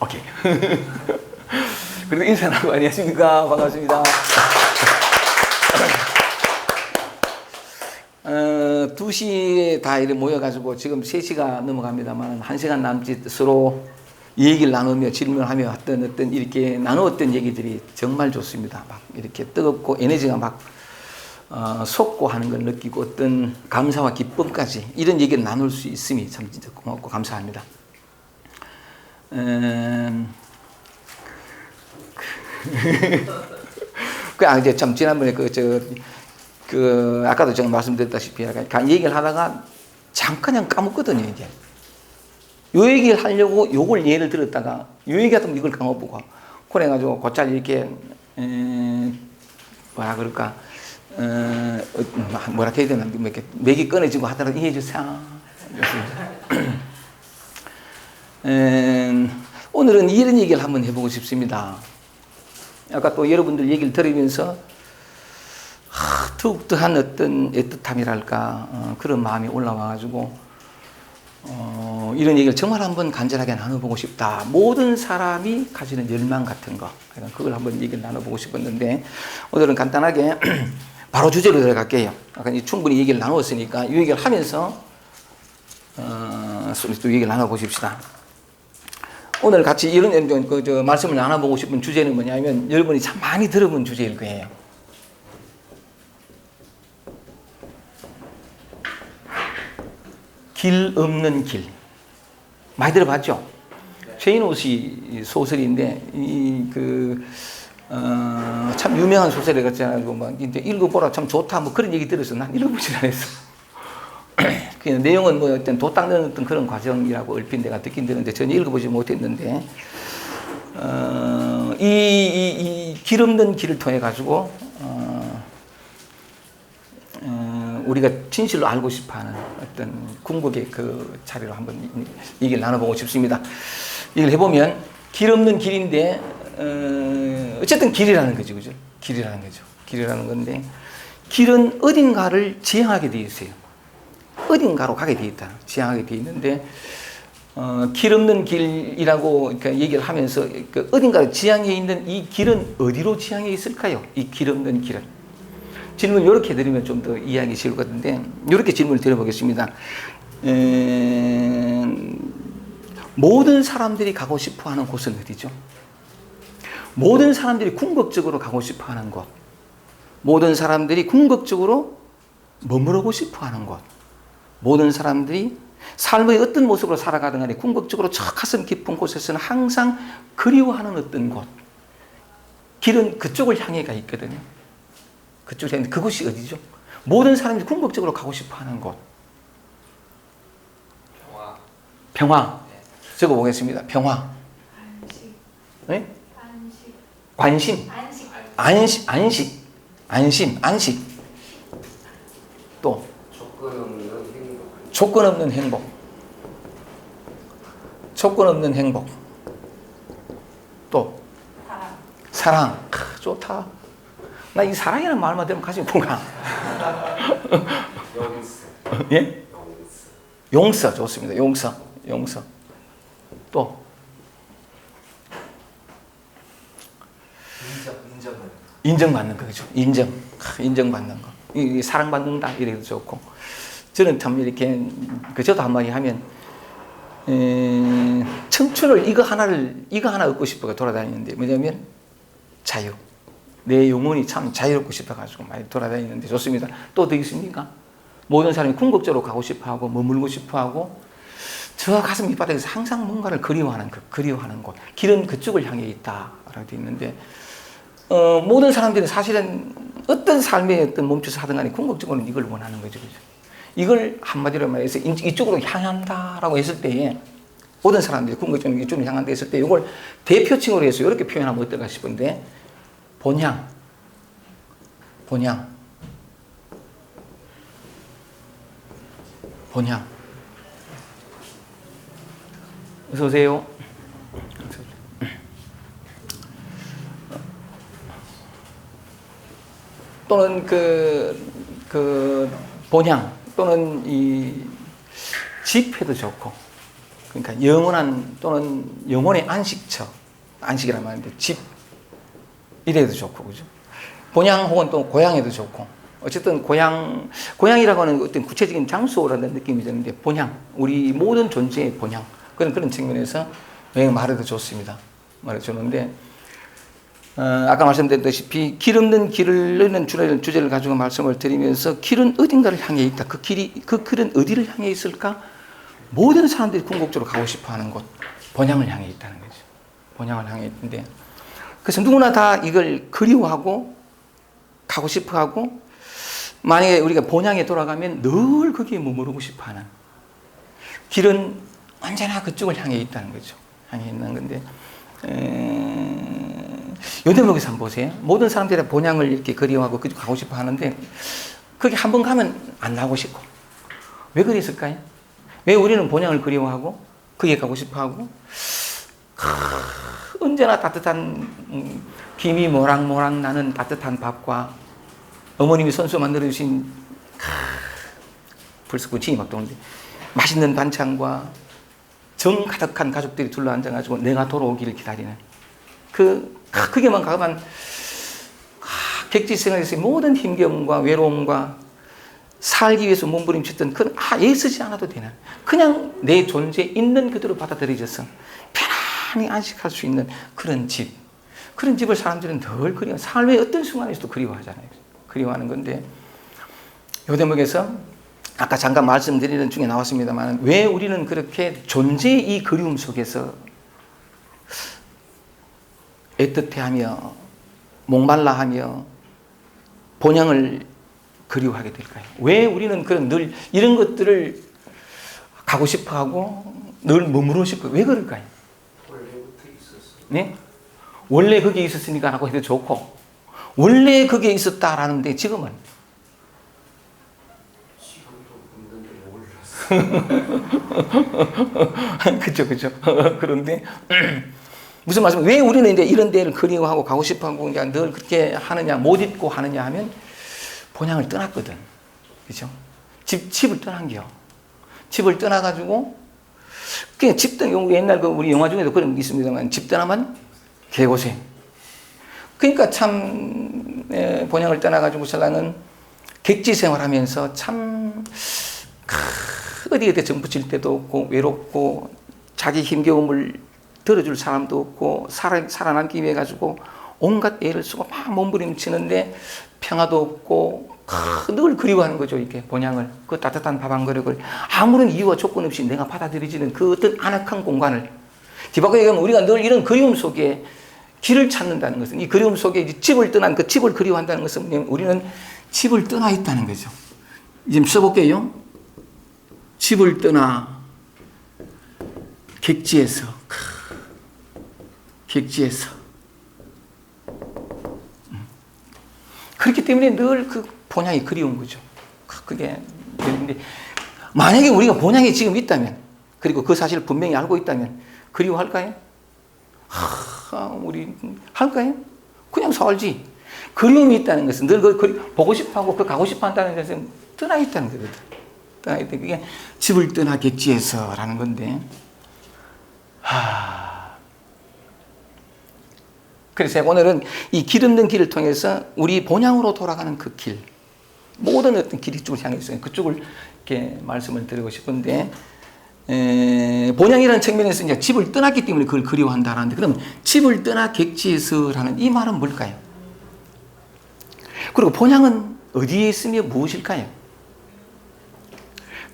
오케이. 그리고 인사하고 안녕하십니까. 반갑습니다. 2시에 다 이렇게 모여가지고 지금 3시가 넘어갑니다만 1시간 남짓 서로 얘기를 나누며 질문하며 어떤 이렇게 나누었던 얘기들이 정말 좋습니다. 막 이렇게 뜨겁고 에너지가 막 솟고 하는 걸 느끼고 어떤 감사와 기쁨까지 이런 얘기를 나눌 수 있음이 참 진짜 고맙고 감사합니다. 이제 참 지난번에 아까도 제가 말씀드렸다시피 약간 얘기를 하다가 잠깐 그냥 까먹거든요, 이게. 요 얘기를 하려고 요걸 예를 들었다가 요 얘기 같으면 이걸 까먹고 그래가지고 곧잘 이렇게 뭐라 그럴까 뭐라 해야 되나 이렇게 맥이 끊어지고 하더라도 이해해 주세요. 오늘은 이런 얘기를 한번 해보고 싶습니다. 아까 또 여러분들 얘기를 들으면서 더욱더한 어떤 애틋함이랄까 그런 마음이 올라와가지고 이런 얘기를 정말 한번 간절하게 나눠보고 싶다. 모든 사람이 가지는 열망 같은 거 그걸 한번 얘기를 나눠보고 싶었는데 오늘은 간단하게 바로 주제로 들어갈게요. 아까 충분히 얘기를 나누었으니까 이 얘기를 하면서 또 얘기를 나눠보십시다. 오늘 같이 이런 말씀을 나눠보고 싶은 주제는 뭐냐면 여러분이 참 많이 들어본 주제일 거예요. 길 없는 길. 많이 들어봤죠? 최인호 씨 소설인데, 참 유명한 소설이 같잖아요. 막, 읽어보라 참 좋다. 뭐 그런 얘기 들어서 난 읽어보질 않았어. 그냥 내용은 뭐 어떤 도 닦는 어떤 그런 과정이라고 얼핏 내가 듣긴 들었는데 전혀 읽어보지 못했는데, 이 길 없는 길을 통해가지고, 우리가 진실로 알고 싶어 하는 어떤 궁극의 그 자리로 한번 얘기를 나눠보고 싶습니다. 얘기를 해보면, 길 없는 길인데, 어쨌든 길이라는 거죠. 그죠? 길이라는 거죠. 길이라는 건데, 길은 어딘가를 지향하게 되어 있어요. 어딘가로 가게 되어 있다. 지향하게 되어 있는데, 길 없는 길이라고 그러니까 얘기를 하면서, 그 어딘가로 지향해 있는 이 길은 어디로 지향해 있을까요? 이 길 없는 길은. 질문 이렇게 드리면 좀 더 이해하기 쉬울 것 같은데 이렇게 질문을 드려보겠습니다. 모든 사람들이 가고 싶어하는 곳은 어디죠? 모든 사람들이 궁극적으로 가고 싶어하는 곳, 모든 사람들이 궁극적으로 머무르고 싶어하는 곳, 모든 사람들이 삶의 어떤 모습으로 살아가든 간에 궁극적으로 저 가슴 깊은 곳에서는 항상 그리워하는 어떤 곳, 길은 그쪽을 향해 가 있거든요. 그쪽에 있는 그곳이 어디죠? 모든 사람들이 궁극적으로 가고 싶어하는 곳. 평화. 네. 적어보겠습니다. 평화. 안식. 네? 안식. 관심. 안식. 안심. 또. 조건 없는 행복. 조건 없는 행복. 또. 사랑. 좋다. 나 이 사랑이라는 말만 들으면 가슴이 쿵가. 용서. 예? 용서 좋습니다. 용서. 또 인정받는 거죠. 인정받는 거. 이 사랑받는다 이래도 좋고. 저는 참 이렇게 저도 한마디 하면 청춘을 이거 하나 얻고 싶어가 돌아다니는데 뭐냐면 자유. 내 영혼이 참 자유롭고 싶어가지고 많이 돌아다니는데 좋습니다. 또 더 있습니까? 모든 사람이 궁극적으로 가고 싶어하고 머물고 싶어하고 저 가슴 밑바닥에서 항상 뭔가를 그리워하는 곳. 길은 그쪽을 향해 있다라고 되어 있는데 모든 사람들이 사실은 어떤 삶에 어떤 멈춰서 하든 간에 궁극적으로는 이걸 원하는 거죠. 이걸 한마디로 말해서 이쪽으로 향한다라고 했을 때에 모든 사람들이 궁극적으로 이쪽으로 향한다 했을 때 이걸 대표칭으로 해서 이렇게 표현하면 어떨까 싶은데 본향. 어서 오세요. 또는 본향 또는 이 집회도 좋고 그러니까 영원한 또는 영혼의 안식처, 안식이란 말인데 집 이래도 좋고, 그죠? 본향 혹은 또 고향에도 좋고, 어쨌든 고향이라고 하는 어떤 구체적인 장소라는 느낌이 드는데 본향, 우리 모든 존재의 본향, 그런 측면에서 여행 말해도 좋습니다. 말해도 좋은데, 아까 말씀드렸다시피 길 없는 길을 주제를 가지고 말씀을 드리면서 길은 어딘가를 향해 있다. 그 길은 어디를 향해 있을까? 모든 사람들이 궁극적으로 가고 싶어하는 곳, 본향을 향해 있다는 거죠. 본향을 향해 있는데, 그래서 누구나 다 이걸 그리워하고 가고 싶어하고, 만약에 우리가 본향에 돌아가면 늘 거기에 머무르고 싶어하는, 길은 언제나 그쪽을 향해 있다는 거죠. 향해 있는 건데, 요 대목에서 한번 보세요. 모든 사람들이 본향을 이렇게 그리워하고 그쪽 가고 싶어 하는데, 거기 한번 가면 안 나오고 싶고, 왜 그랬을까요? 왜 우리는 본향을 그리워하고 거기에 가고 싶어하고, 언제나 따뜻한 김이 모락모락 나는 따뜻한 밥과 어머님이 손수 만들어주신 벌써 군침이 막 도는데 맛있는 반찬과 정 가득한 가족들이 둘러앉아가지고 내가 돌아오기를 기다리는 그게만 가면 객지 생활에서의 모든 힘겨움과 외로움과 살기 위해서 몸부림쳤던 그런 애쓰지 않아도 되는, 그냥 내 존재 있는 그대로 받아들여져서 편안히 안식할 수 있는 그런 집, 그런 집을 사람들은 덜 그리워, 삶의 어떤 순간에서도 그리워하잖아요. 그리워하는 건데, 요 대목에서 아까 잠깐 말씀드리는 중에 나왔습니다만, 왜 우리는 그렇게 존재의 이 그리움 속에서 애틋해하며 목말라하며 본향을 그리워하게 될까요? 왜 우리는 늘 이런 것들을 가고 싶어하고 늘 머무르고 싶어요? 왜 그럴까요? 원래부터 있었어. 네? 원래 거기에 있었으니까 라고 해도 좋고, 원래 거기에 있었다라는데 지금은 그죠. 그런데 무슨 말씀? 왜 우리는 이제 이런 데를 그리워하고 가고 싶어하고 늘 그렇게 하느냐, 못 잊고 하느냐 하면 본향을 떠났거든, 그죠? 집을 떠난겨. 집을 떠나가지고 그냥 옛날 우리 영화 중에도 그런 게 있습니다만, 집 떠나면 개고생. 그러니까 참 본향을 떠나가지고 신랑은 객지 생활하면서 참 어디에 정 붙일 때도 없고 외롭고 자기 힘겨움을 들어줄 사람도 없고 살아남기 위해 가지고 온갖 애를 쓰고 막 몸부림치는데 평화도 없고 늘 그리워하는 거죠. 이렇게 본향을, 그 따뜻한 밥 한 그릇을 아무런 이유와 조건 없이 내가 받아들여지는 그 어떤 아늑한 공간을, 뒤바꿔 얘기하면 우리가 늘 이런 그리움 속에 길을 찾는다는 것은, 이 그리움 속에 집을 떠난 그 집을 그리워한다는 것은 우리는 집을 떠나 있다는 거죠. 지금 써볼게요. 집을 떠나 객지에서 그렇기 때문에 늘 그 본향이 그리운 거죠. 그게 근데 만약에 우리가 본향이 지금 있다면, 그리고 그 사실을 분명히 알고 있다면 그리워할까요? 우리 할까요? 그냥 살지. 그리움이 있다는 것은 늘 보고 싶어하고 가고 싶어한다는 것은 떠나 있다는 거거든. 떠나 있다. 그게 집을 떠나 객지에서라는 건데. 그래서 오늘은 이 길 없는 길을 통해서 우리 본향으로 돌아가는 그 길, 모든 어떤 길이 쪽을 향해 있어요. 그쪽을 이렇게 말씀을 드리고 싶은데, 본향이라는 측면에서 이제 집을 떠났기 때문에 그걸 그리워한다라는데, 그럼 집을 떠나 객지에서라는 이 말은 뭘까요? 그리고 본향은 어디에 있으며 무엇일까요?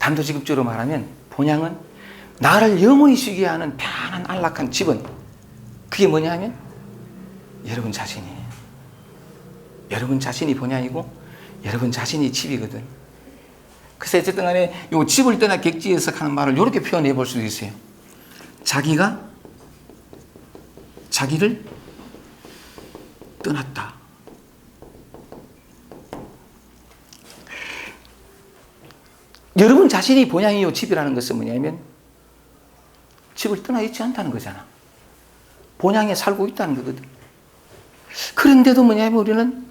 단도직입적으로 말하면 본향은 나를 영원히 쉬게 하는 편안한 안락한 집은, 그게 뭐냐 하면 여러분 자신이에요. 여러분 자신이 본향이고 여러분 자신이 집이거든. 그래서 어쨌든 간에 이 집을 떠나 객지에서 하는 말을 이렇게 표현해 볼 수도 있어요. 자기가 자기를 떠났다. 여러분 자신이 본향이요 집이라는 것은 뭐냐면 집을 떠나 있지 않다는 거잖아. 본향에 살고 있다는 거거든. 그런데도 뭐냐면 우리는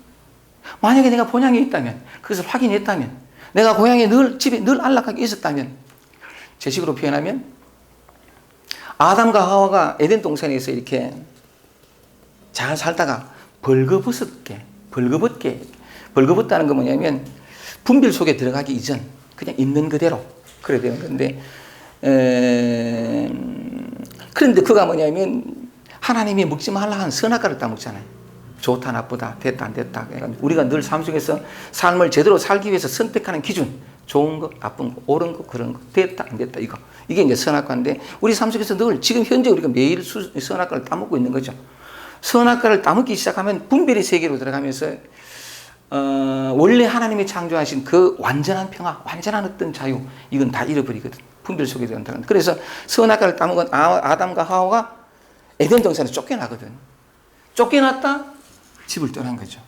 만약에 내가 본향에 있다면, 그것을 확인했다면, 내가 고향에 집에 늘 안락하게 있었다면, 제 식으로 표현하면 아담과 하와가 에덴 동산에서 이렇게 잘 살다가 벌거벗다는 건 뭐냐면 분별 속에 들어가기 이전 그냥 있는 그대로 그래야 되는 건데, 그런데 그가 뭐냐면 하나님이 먹지 말라 한 선악과를 따먹잖아요. 좋다 나쁘다 됐다 안 됐다. 우리가 늘 삶 속에서 삶을 제대로 살기 위해서 선택하는 기준, 좋은 거 나쁜 거 옳은 거 그런 거 됐다 안 됐다, 이게 이제 선악과인데, 우리 삶 속에서 늘 지금 현재 우리가 매일 선악과를 따먹고 있는 거죠. 선악과를 따먹기 시작하면 분별의 세계로 들어가면서 원래 하나님이 창조하신 그 완전한 평화, 완전한 어떤 자유, 이건 다 잃어버리거든. 분별 속에 들어간다. 그래서 선악과를 따먹은 아담과 하와가 에덴 동산에서 쫓겨나거든. 쫓겨났다 집을 떠난 거죠.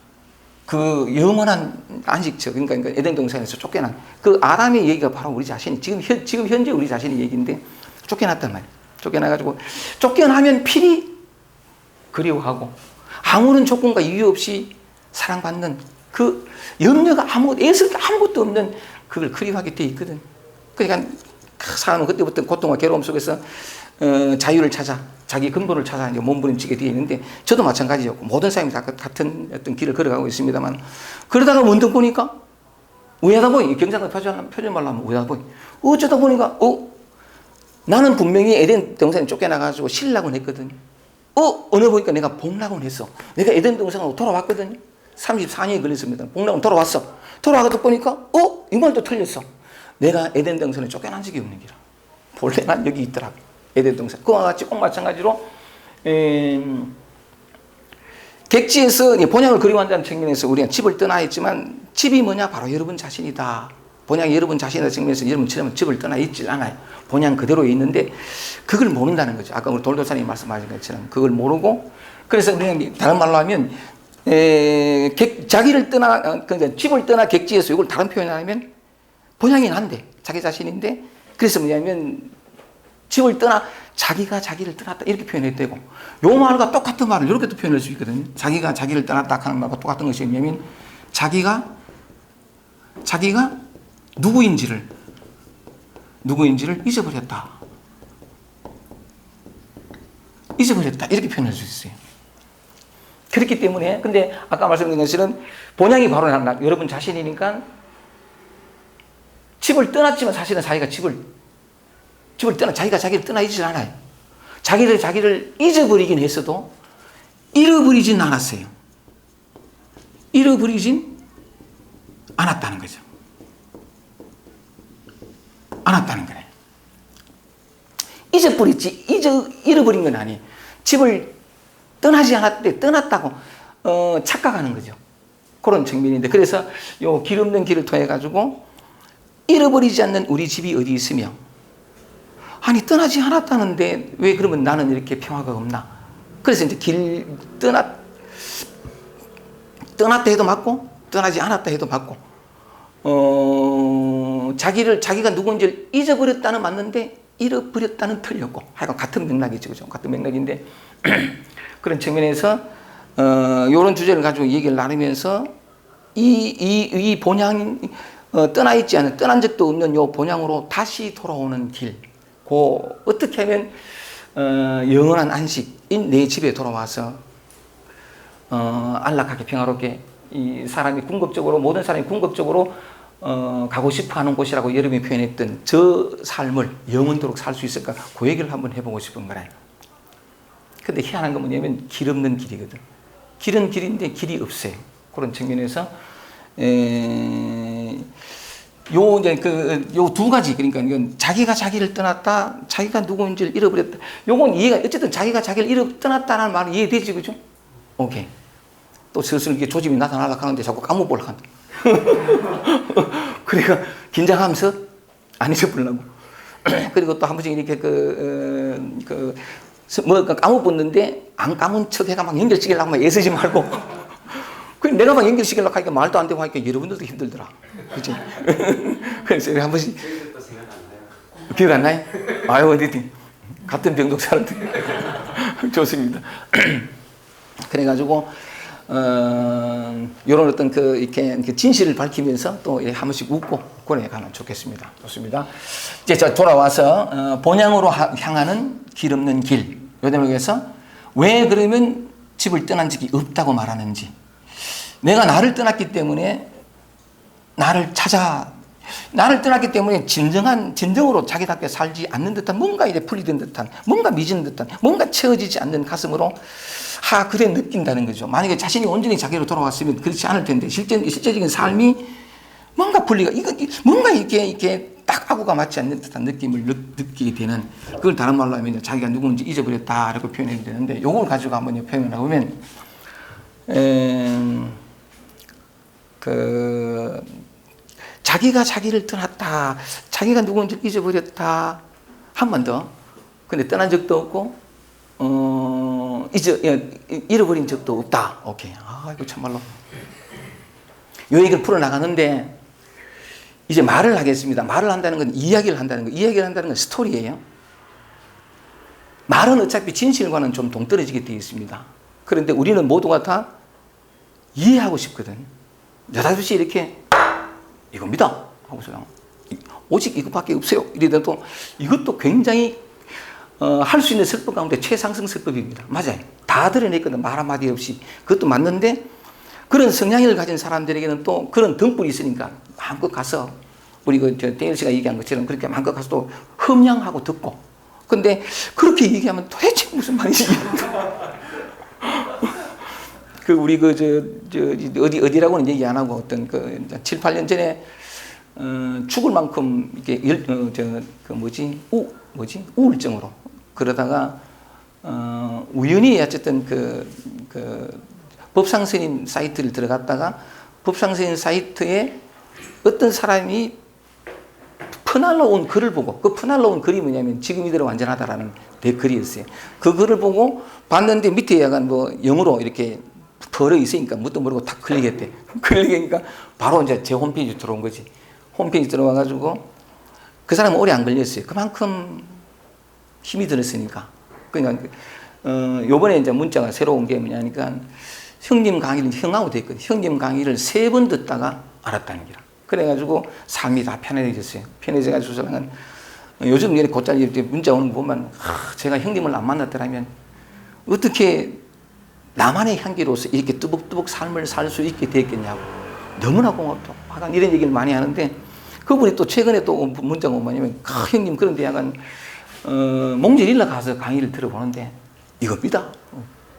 그 영원한 안식처, 그러니까 에덴 동산에서 쫓겨난 그 아담의 얘기가 바로 우리 자신이 지금 현재 우리 자신의 얘기인데, 쫓겨났단 말이에요. 쫓겨나가지고 쫓겨나면 필히 그리워하고 아무런 조건과 이유 없이 사랑받는 그 염려가 애쓸 게 아무것도 없는 그걸 그리워하게 돼 있거든. 그러니까 사람은 그때부터 고통과 괴로움 속에서 자유를 찾아 자기 근본을 찾아 이제 몸부림치게 되어 있는데, 저도 마찬가지였고 모든 사람이 다 같은 어떤 길을 걸어가고 있습니다만, 그러다가 문득 보니까 우회하다 보니, 경상도 표준말로 하면 우회하다 보니, 어쩌다 보니까 나는 분명히 에덴 동산에 쫓겨나가지고 신락을 했거든. 어느 보니까 내가 복락을 했어. 내가 에덴 동산으로 돌아왔거든요. 34년이 걸렸습니다. 복락을 돌아왔어. 돌아가다 보니까 이 말도 틀렸어. 내가 에덴 동산에 쫓겨난 적이 없는 기라. 본래 난 여기 있더라고. 에덴 동산. 그와 같이 꼭 마찬가지로 객지에서 본향을 그리워한다는 측면에서 우리가 집을 떠나 있지만, 집이 뭐냐? 바로 여러분 자신이다. 본향이 여러분 자신이라는 측면에서 여러분처럼 집을 떠나 있질 않아요. 본향 그대로 있는데 그걸 모른다는 거죠. 아까 우리 돌도사님이 말씀하신 것처럼 그걸 모르고, 그래서 우리는 다른 말로 하면 자기를 떠나, 그러니까 집을 떠나 객지에서, 이걸 다른 표현을 하면 본향이 난데 자기 자신인데, 그래서 뭐냐면 집을 떠나 자기가 자기를 떠났다 이렇게 표현해도 되고, 요 말과 똑같은 말을 이렇게도 표현할 수 있거든요. 자기가 자기를 떠났다 하는 말과 똑같은 것이 뭐냐면 자기가 누구인지를 잊어버렸다 이렇게 표현할 수 있어요. 그렇기 때문에, 근데 아까 말씀드린 것은 본향이 바로 여러분 자신이니까 집을 떠났지만 사실은 자기가 자기가 자기를 떠나 있지 않아요. 자기를 잊어버리긴 했어도 잃어버리진 않았어요. 잃어버리진 않았다는 거죠. 않았다는 거네. 잃어버린 건 아니에요. 집을 떠나지 않았는데 떠났다고 착각하는 거죠. 그런 측면인데, 그래서 요 길 없는 길을 통해 가지고 잃어버리지 않는 우리 집이 어디 있으며, 아니 떠나지 않았다는데 왜 그러면 나는 이렇게 평화가 없나? 그래서 이제 떠났다 해도 맞고 떠나지 않았다 해도 맞고, 자기가 누군지를 잊어버렸다는 맞는데 잃어버렸다는 틀렸고, 하여간 같은 맥락이죠, 그죠? 같은 맥락인데 그런 측면에서 이런 주제를 가지고 얘기를 나누면서 이 본향, 떠난 적도 없는 요 본향으로 다시 돌아오는 길, 어떻게 하면 영원한 안식인 내 집에 돌아와서 안락하게 평화롭게 이 사람이 모든 사람이 궁극적으로 가고 싶어하는 곳이라고 여러분이 표현했던 저 삶을 영원토록 살 수 있을까? 그 얘기를 한번 해보고 싶은 거라요. 근데 희한한 건 뭐냐면 길 없는 길이거든. 길은 길인데 길이 없어요. 그런 측면에서 요 두 가지, 그러니까 이건 자기가 자기를 떠났다, 자기가 누구인지를 잃어버렸다. 요건 이해가, 어쨌든 자기가 자기를 떠났다는 말은 이해되지, 그죠? 오케이. 또 슬슬 이게 조짐이 나타나려고 하는데 자꾸 까먹으려고 한다. 그러니까 긴장하면서 안 잊어버리려고. 그리고 또 한 번씩 이렇게 까먹었는데 안 까문 척 해가 막 연결시키려고 막 애쓰지 말고. 내가 막 연결시키려고 하니까 말도 안 되고 하니까 여러분들도 힘들더라. 그치? 그래서 한 번씩. 기억 안 나요? 아유, 어디 같은 병동 사람들. 좋습니다. 그래가지고, 이런 어떤 이렇게 진실을 밝히면서 또 한 번씩 웃고, 그래 가면 좋겠습니다. 좋습니다. 이제 저 돌아와서 본향으로 향하는 길 없는 길. 요 대목에서 왜 그러면 집을 떠난 적이 없다고 말하는지. 내가 나를 떠났기 때문에 나를 떠났기 때문에 진정으로 자기답게 살지 않는 듯한 뭔가 이래 풀리던 듯한 뭔가 미진 듯한 뭔가 채워지지 않는 가슴으로 그래 느낀다는 거죠. 만약에 자신이 온전히 자기로 돌아왔으면 그렇지 않을 텐데 실제적인 삶이 뭔가 분리가 뭔가 이렇게 딱 하고가 맞지 않는 듯한 느낌을 느끼게 되는 그걸 다른 말로 하면 자기가 누구인지 잊어버렸다라고 표현해야 되는데 요걸 가지고 한번 표현을 보면 자기가 자기를 떠났다. 자기가 누구인지 잊어버렸다. 한 번 더. 근데 떠난 적도 없고 잃어버린 적도 없다. 오케이. 이거 참말로. 요 얘기를 풀어나가는데 이제 말을 하겠습니다. 말을 한다는 건 이야기를 한다는 거. 이야기를 한다는 건 스토리예요. 말은 어차피 진실과는 좀 동떨어지게 되어 있습니다. 그런데 우리는 모두가 다 이해하고 싶거든. 여다없이 이렇게 이겁니다 하고서 오직 이것밖에 없어요. 이러더라도 이것도 굉장히 할 수 있는 설법 가운데 최상승 설법입니다. 맞아요. 다 드러냈거든. 말 한마디 없이. 그것도 맞는데 그런 성향을 가진 사람들에게는 또 그런 등불이 있으니까 마음껏 가서 우리 데일 씨가 얘기한 것처럼 그렇게 마음껏 가서 또 흠양하고 듣고. 근데 그렇게 얘기하면 도대체 무슨 말이지? 우리 어디라고는 얘기 안 하고 어떤 7, 8년 전에 죽을 만큼 이게 우울증으로 그러다가 우연히 어쨌든 법상스님 사이트를 들어갔다가 법상스님 사이트에 어떤 사람이 퍼날로 글을 보고 그 퍼날로 온 글이 뭐냐면 지금 이대로 완전하다라는 글이었어요. 그 글을 보고 봤는데 밑에 약간 영어로 이렇게 벌어 있으니까 뭣도 모르고 탁 클릭했대. 클릭하니까 바로 이제 제 홈페이지 들어온 거지. 홈페이지 들어와가지고 그 사람은 오래 안 걸렸어요. 그만큼 힘이 들었으니까. 그러니까 요번에 이제 문자가 새로 온 게 뭐냐니까 형님 강의를 형하고 됐거든. 형님 강의를 3번 듣다가 알았다는 거라. 그래가지고 삶이 다 편해졌어요. 편해져가지고 저는 요즘 이렇게 곧잘 이렇게 문자 오는 거 보면 제가 형님을 안 만났더라면 어떻게 나만의 향기로서 이렇게 뚜벅뚜벅 삶을 살 수 있게 됐겠냐고. 너무나 고맙다. 약간 이런 얘기를 많이 하는데 그분이 또 최근에 또 문자가 뭐냐면 형님 그런데 약간 몽제릴라 가서 강의를 들어보는데 이겁니다.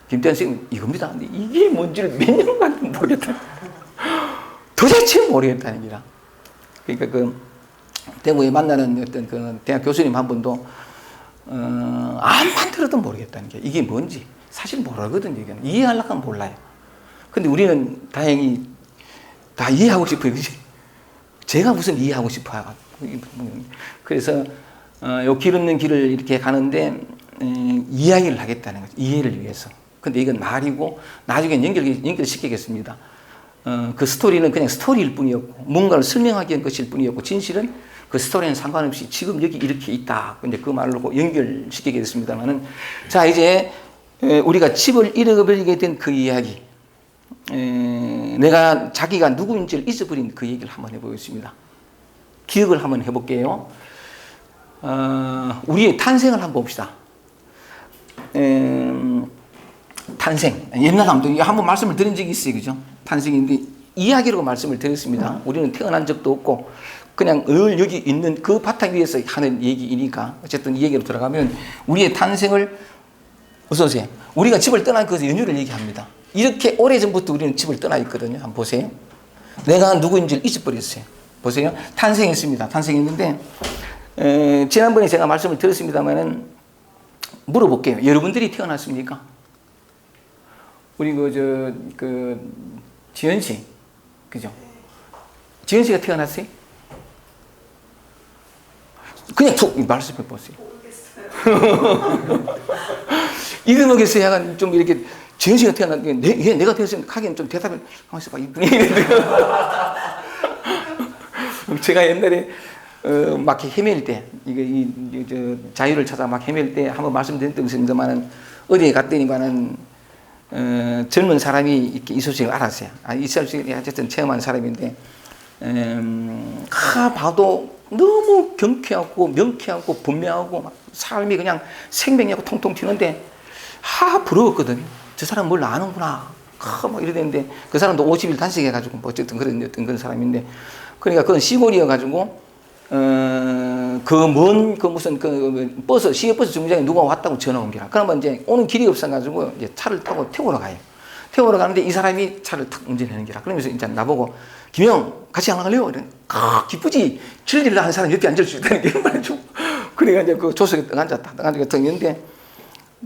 김태현 선생님 이겁니다. 근데 이게 뭔지를 몇 년간 모르겠다. 도대체 모르겠다는 기라. 그러니까 대구에 만나는 어떤 대학 교수님 한 분도 암만 들어도 모르겠다는 게 이게 뭔지 사실 모르거든요. 이해하려고 하면 몰라요. 근데 우리는 다행히 다 이해하고 싶어요. 그치? 제가 무슨 이해하고 싶어요. 그래서 요 길 없는 길을 이렇게 가는데 이야기를 하겠다는 거죠. 이해를 위해서. 근데 이건 말이고 나중에 연결시키겠습니다. 그 스토리는 그냥 스토리일 뿐이었고 뭔가를 설명하기 위한 것일 뿐이었고 진실은 그 스토리는 상관없이 지금 여기 이렇게 있다. 근데 그 말로 연결시키겠습니다만은 자 이제 우리가 집을 잃어버리게 된 그 이야기 내가 자기가 누구인지를 잊어버린 그 얘기를 한번 해보겠습니다. 기억을 한번 해볼게요. 우리의 탄생을 한번 봅시다. 탄생. 옛날 한번 말씀을 드린 적이 있어요. 그죠? 탄생인데 이야기로 말씀을 드렸습니다. 우리는 태어난 적도 없고 그냥 늘 여기 있는 그 바탕 위에서 하는 얘기이니까 어쨌든 이 얘기로 들어가면 우리의 탄생을 어서 오세요. 우리가 집을 떠난 그 연유를 얘기합니다. 이렇게 오래전부터 우리는 집을 떠나 있거든요. 한번 보세요. 내가 누구인지를 잊어버렸어요. 보세요. 탄생했습니다. 탄생했는데 지난번에 제가 말씀을 드렸습니다만은 물어볼게요. 여러분들이 태어났습니까? 우리 지현 씨, 그죠? 지현 씨가 태어났어요? 그냥 툭 말씀해 보세요. 잊어먹겠어요. 약간 좀 이렇게 지현 씨가 태어났는데 내가 태어났으면 하긴 좀 대답을 하면서 봐. 제가 옛날에 막 헤맬 때 자유를 찾아 막 헤맬 때 한번 말씀드렸던 것입니다만은 어디에 갔더니만은 젊은 사람이 이렇게 이 소식을 알았어요. 이 소식을 어쨌든 체험한 사람인데 봐도 너무 경쾌하고 명쾌하고 분명하고 막 삶이 그냥 생명이하고 통통 튀는데 부러웠거든요. 저 사람 뭘 아는구나. 막 이러는데 그 사람도 50일 단식해가지고 뭐 어쨌든 그런 어떤 그런 사람인데 그러니까 그건 시골이어가지고 무슨 버스 시외버스 정류장에 누가 왔다고 전화 온 게라. 그러면 이제 오는 길이 없어가지고 이제 차를 타고 태우러 가요. 태우러 가는데 이 사람이 차를 탁 운전하는 게라. 그러면서 이제 나보고 김영 같이 안 갈래요? 이래. 기쁘지. 진리를 하는 사람 옆에 앉을 수 있다는 게 말이죠. 그러니까 이제 그 조석에 딱 앉았다. 딱 앉아서 있는데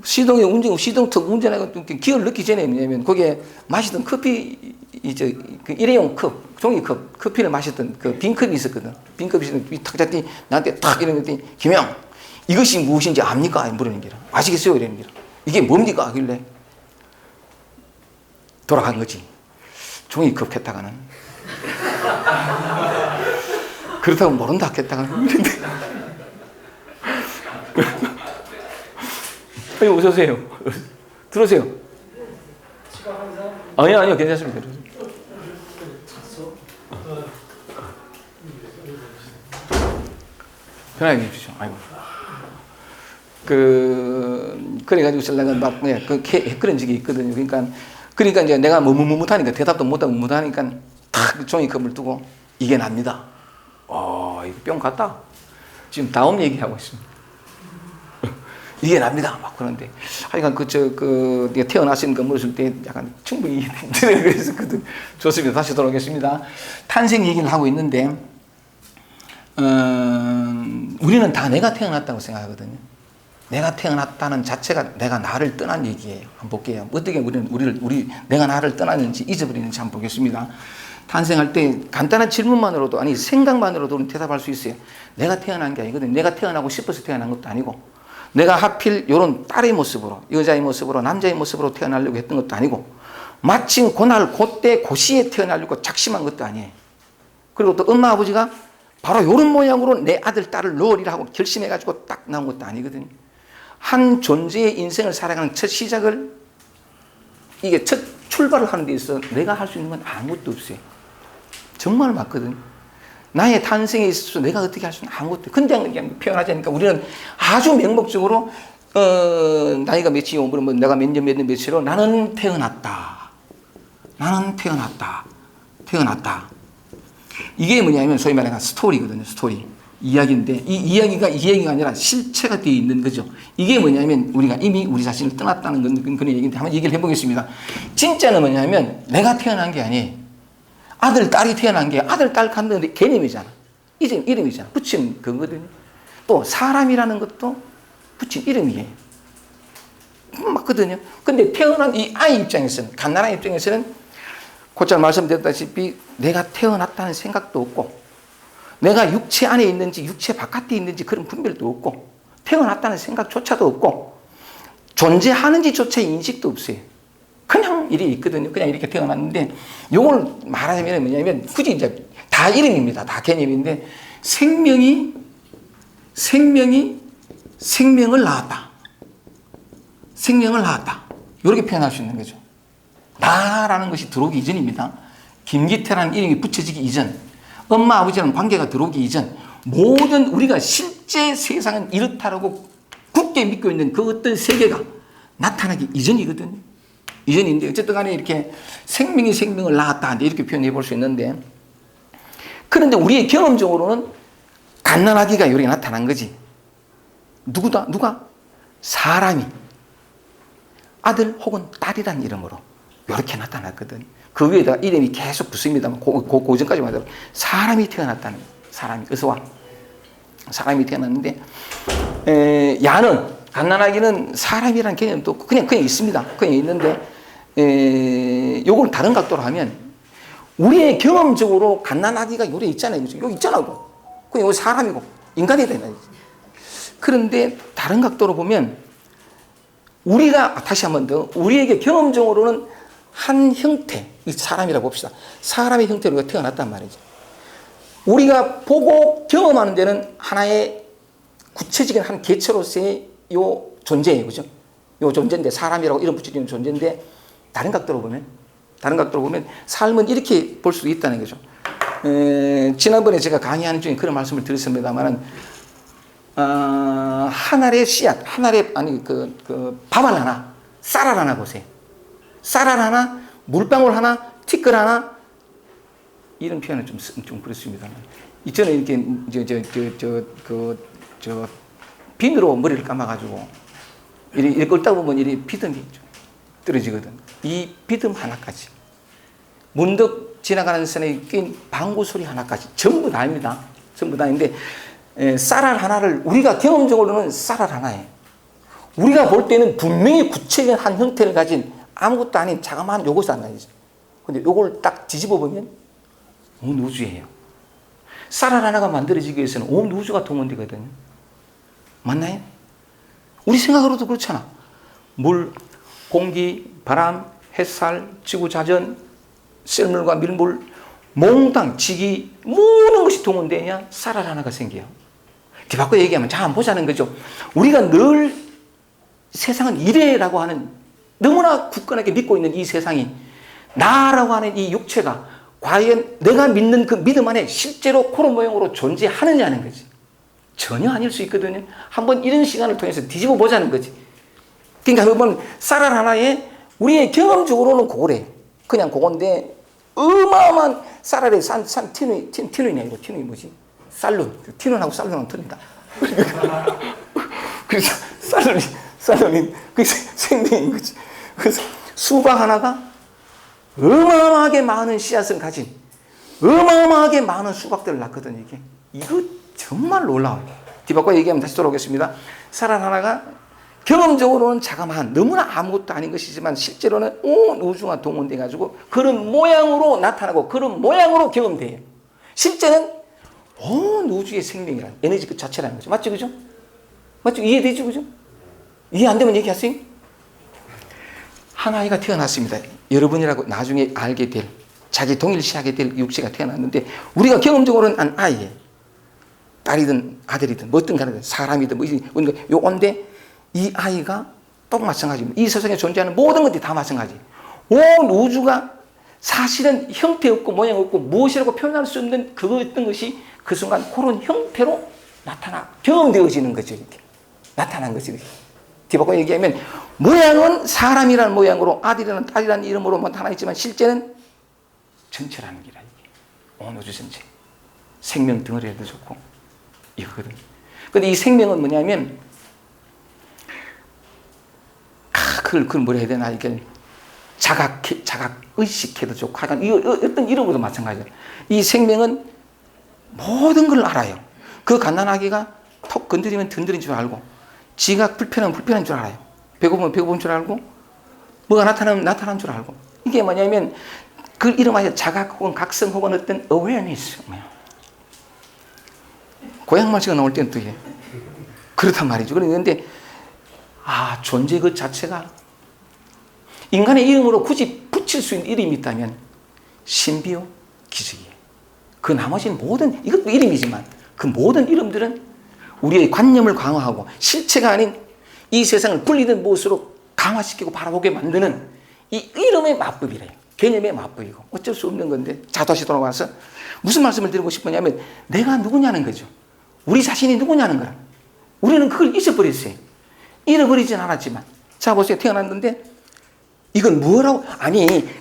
시동에 시동턱 운전하고 기어를 넣기 전에 뭐냐면 거기에 마시던 커피 이제 그 일회용 컵 종이컵 커피를 마셨던 그 빈컵이 있었거든. 빈컵이 있었는데 탁 잡더니 나한테 탁 이러는데 김영 이것이 무엇인지 압니까? 물으는 게라. 아시겠어요? 이러는 게라. 이게 뭡니까? 하길래 돌아간 거지. 종이컵 했다가는 그렇다고 모른다 했다가는 어서 오세요. 들어오세요. 아니요, 괜찮습니다. 편하게 해주시죠. 아이고. 그래가지고 신랑은 막, 그런 적이 있거든요. 그러니까 이제 내가 못하니까, 대답도 못하고 못하니까, 탁 종이컵을 두고, 이게 납니다. 이거 뿅 갔다. 지금 다음 얘기하고 있습니다. 이게 납니다. 막 그런데. 하여간 내가 태어나신 거 물었을 때 약간 충분히 그랬었거든. 좋습니다. 다시 돌아오겠습니다. 탄생 얘기를 하고 있는데, 우리는 다 내가 태어났다고 생각하거든요. 내가 태어났다는 자체가 내가 나를 떠난 얘기예요. 한번 볼게요. 어떻게 내가 나를 떠났는지 잊어버리는지 한번 보겠습니다. 탄생할 때 간단한 질문만으로도, 아니, 생각만으로도 우리는 대답할 수 있어요. 내가 태어난 게 아니거든요. 내가 태어나고 싶어서 태어난 것도 아니고, 내가 하필 이런 딸의 모습으로, 여자의 모습으로, 남자의 모습으로 태어나려고 했던 것도 아니고, 마침 그날, 그때, 그 시에 태어나려고 작심한 것도 아니에요. 그리고 또 엄마, 아버지가 바로 이런 모양으로 내 아들, 딸을 넣으리라 하고 결심해가지고 딱 나온 것도 아니거든요. 한 존재의 인생을 살아가는 첫 시작을, 이게 첫 출발을 하는 데 있어서 내가 할 수 있는 건 아무것도 없어요. 정말 맞거든요. 나의 탄생에 있어서 내가 어떻게 할 수 있는 아무것도. 근데 표현하지 않으니까 우리는 아주 명목적으로, 나이가 몇이요? 그러면 내가 몇 년 몇으로 나는 태어났다. 나는 태어났다. 이게 뭐냐면 소위 말하는 스토리거든요. 스토리. 이야기인데 이 이야기가 아니라 실체가 되어 있는 거죠. 이게 뭐냐면 우리가 이미 우리 자신을 떠났다는 그런 얘기인데 한번 얘기를 해보겠습니다. 진짜는 뭐냐면 내가 태어난 게 아니에요. 아들, 딸이 태어난 게 아들, 딸 갖는 개념이잖아. 이름이잖아. 붙인 그거거든요. 또 사람이라는 것도 붙인 이름이에요. 맞거든요. 근데 태어난 이 아이 입장에서는, 갓난아이 입장에서는 곧잘 말씀드렸다시피 내가 태어났다는 생각도 없고, 내가 육체 안에 있는지 육체 바깥에 있는지 그런 분별도 없고, 태어났다는 생각조차도 없고, 존재하는지조차의 인식도 없어요. 그냥 일이 있거든요. 그냥 이렇게 태어났는데, 요걸 말하자면 뭐냐면, 굳이 이제 다 이름입니다. 다 개념인데, 생명을 낳았다. 생명을 낳았다. 이렇게 표현할 수 있는 거죠. 나라는 것이 들어오기 이전입니다. 김기태라는 이름이 붙여지기 이전, 엄마 아버지라는 관계가 들어오기 이전, 모든 우리가 실제 세상은 이렇다라고 굳게 믿고 있는 그 어떤 세계가 나타나기 이전이거든요. 이전인데 어쨌든 간에 이렇게 생명을 낳았다 이렇게 표현해 볼 수 있는데, 그런데 우리의 경험적으로는 갓난아기가 이렇게 나타난 거지. 누가? 사람이 아들 혹은 딸이라는 이름으로 이렇게 나타났거든. 그 위에다가 이름이 계속 붙습니다만 고전까지 말하자면 사람이 태어났다는 거예요. 사람이 어서 와. 사람이 태어났는데, 야는, 갓난아기는 사람이라는 개념도 그냥 있습니다. 그냥 있는데, 요걸 다른 각도로 하면 우리의 경험적으로 갓난아기가 요래 있잖아요. 여기 있잖아요. 그냥 여기 사람이고 인간이 되는. 그런데 다른 각도로 보면 우리가 다시 한 번 더 우리에게 경험적으로는 한 형태, 이 사람이라고 봅시다. 사람의 형태로 우리가 태어났단 말이죠. 우리가 보고 경험하는 데는 하나의 구체적인 한 개체로서의 요 존재예요. 그죠? 요 존재인데, 사람이라고 이름 붙여지는 존재인데, 다른 각도로 보면 삶은 이렇게 볼 수도 있다는 거죠. 지난번에 제가 강의하는 중에 그런 말씀을 드렸습니다만은 한 알의 씨앗, 한 알의 밥알 하나, 쌀알 하나 보세요. 쌀알 하나, 물방울 하나, 티끌 하나, 이런 표현은 좀 그렇습니다. 저는 이렇게 비누로 머리를 감아가지고 이렇게 긁다 보면 이 비듬이 떨어지거든. 이 비듬 하나까지, 문득 지나가는 산에 낀 방구 소리 하나까지 전부 다입니다. 전부 다인데 쌀알 하나를 우리가 경험적으로는 쌀알 하나에 우리가 볼 때는 분명히 구체적인 한 형태를 가진 아무것도 아닌 자그마한 요것이 하나이죠. 근데 요걸 딱 뒤집어 보면 온 우주예요. 쌀알 하나가 만들어지기 위해서는 온 우주가 동원되거든요. 맞나요? 우리 생각으로도 그렇잖아. 물, 공기, 바람, 햇살, 지구 자전, 썰물과 밀물, 몽땅, 지기, 모든 것이 동원되어야 쌀알 하나가 생겨요. 뒤바꿔 얘기하면 자, 한번 보자는 거죠. 우리가 늘 세상은 이래라고 하는, 너무나 굳건하게 믿고 있는 이 세상이, 나라고 하는 이 육체가 과연 내가 믿는 그 믿음 안에 실제로 그런 모양으로 존재하느냐는 거지. 전혀 아닐 수 있거든요. 한번 이런 시간을 통해서 뒤집어 보자는 거지. 그러니까 한번 쌀알 하나에 우리의 경험적으로는 그거래. 그냥 그건데 어마어마한 쌀알에 산 티눈이 아니고 티눈이 뭐지? 쌀눈. 티눈하고 쌀눈은 틀린다. 그래서 쌀눈이 그 생명인 거지. 그래서 수박 하나가 어마어마하게 많은 씨앗을 가진 어마어마하게 많은 수박들을 낳거든. 이거 정말 놀라워요. 뒤바꿔 얘기하면 다시 돌아오겠습니다. 쌀알 하나가 경험적으로는 자그마한 너무나 아무것도 아닌 것이지만 실제로는 온 우주가 동원돼 가지고 그런 모양으로 나타나고 그런 모양으로 경험돼요. 실제는 온 우주의 생명이란 에너지 그 자체라는 거죠. 맞죠? 그죠? 맞죠? 이해되죠? 그죠? 이해 안 되면 얘기하세요. 한 아이가 태어났습니다. 여러분이라고 나중에 알게 될, 자기 동일시하게 될 육체가 태어났는데 우리가 경험적으로는 한 아이예요. 딸이든 아들이든 뭐든 간에 사람이든 요건데 이 아이가 똑 마찬가지입니다. 이 세상에 존재하는 모든 것들이 다 마찬가지. 온 우주가 사실은 형태 없고 모양 없고 무엇이라고 표현할 수 없는 그 어떤 것이 그 순간 그런 형태로 경험되어지는 거죠. 이렇게 나타난 거죠. 뒤바꿔 얘기하면 모양은 사람이라는 모양으로 아들이라는 딸이라는 이름으로 나타나 있지만 실제는 전체라는 기라. 온 우주 전체. 생명 덩어리에도 좋고 이거거든요. 근데 이 생명은 뭐냐면 그걸 뭐라 해야 되나, 이게 자각의식해도 좋고, 하여간 어떤 이름으로도 마찬가지예요. 이 생명은 모든 걸 알아요. 그 갓난아기가 턱 건드리면 건드린 줄 알고, 지가 불편하면 불편한 줄 알아요. 배고프면 배고픈 줄 알고, 뭐가 나타나면 나타난 줄 알고. 이게 뭐냐면, 그 이름하여 자각 혹은 각성 혹은 어떤 awareness. 고향말씨가 나올 때는 또 이게 그렇단 말이죠. 그런데, 존재 그 자체가 인간의 이름으로 굳이 붙일 수 있는 이름이 있다면 신비요 기적이에요. 그 나머지는 모든, 이것도 이름이지만 그 모든 이름들은 우리의 관념을 강화하고 실체가 아닌 이 세상을 불리는 무엇으로 강화시키고 바라보게 만드는 이 이름의 마법이래요. 개념의 마법이고 어쩔 수 없는 건데, 자, 다시 돌아와서 무슨 말씀을 드리고 싶으냐면 내가 누구냐는 거죠. 우리 자신이 누구냐는 거라. 우리는 그걸 잊어버렸어요. 잃어버리진 않았지만, 자 보세요. 태어났는데 이건 뭐라고?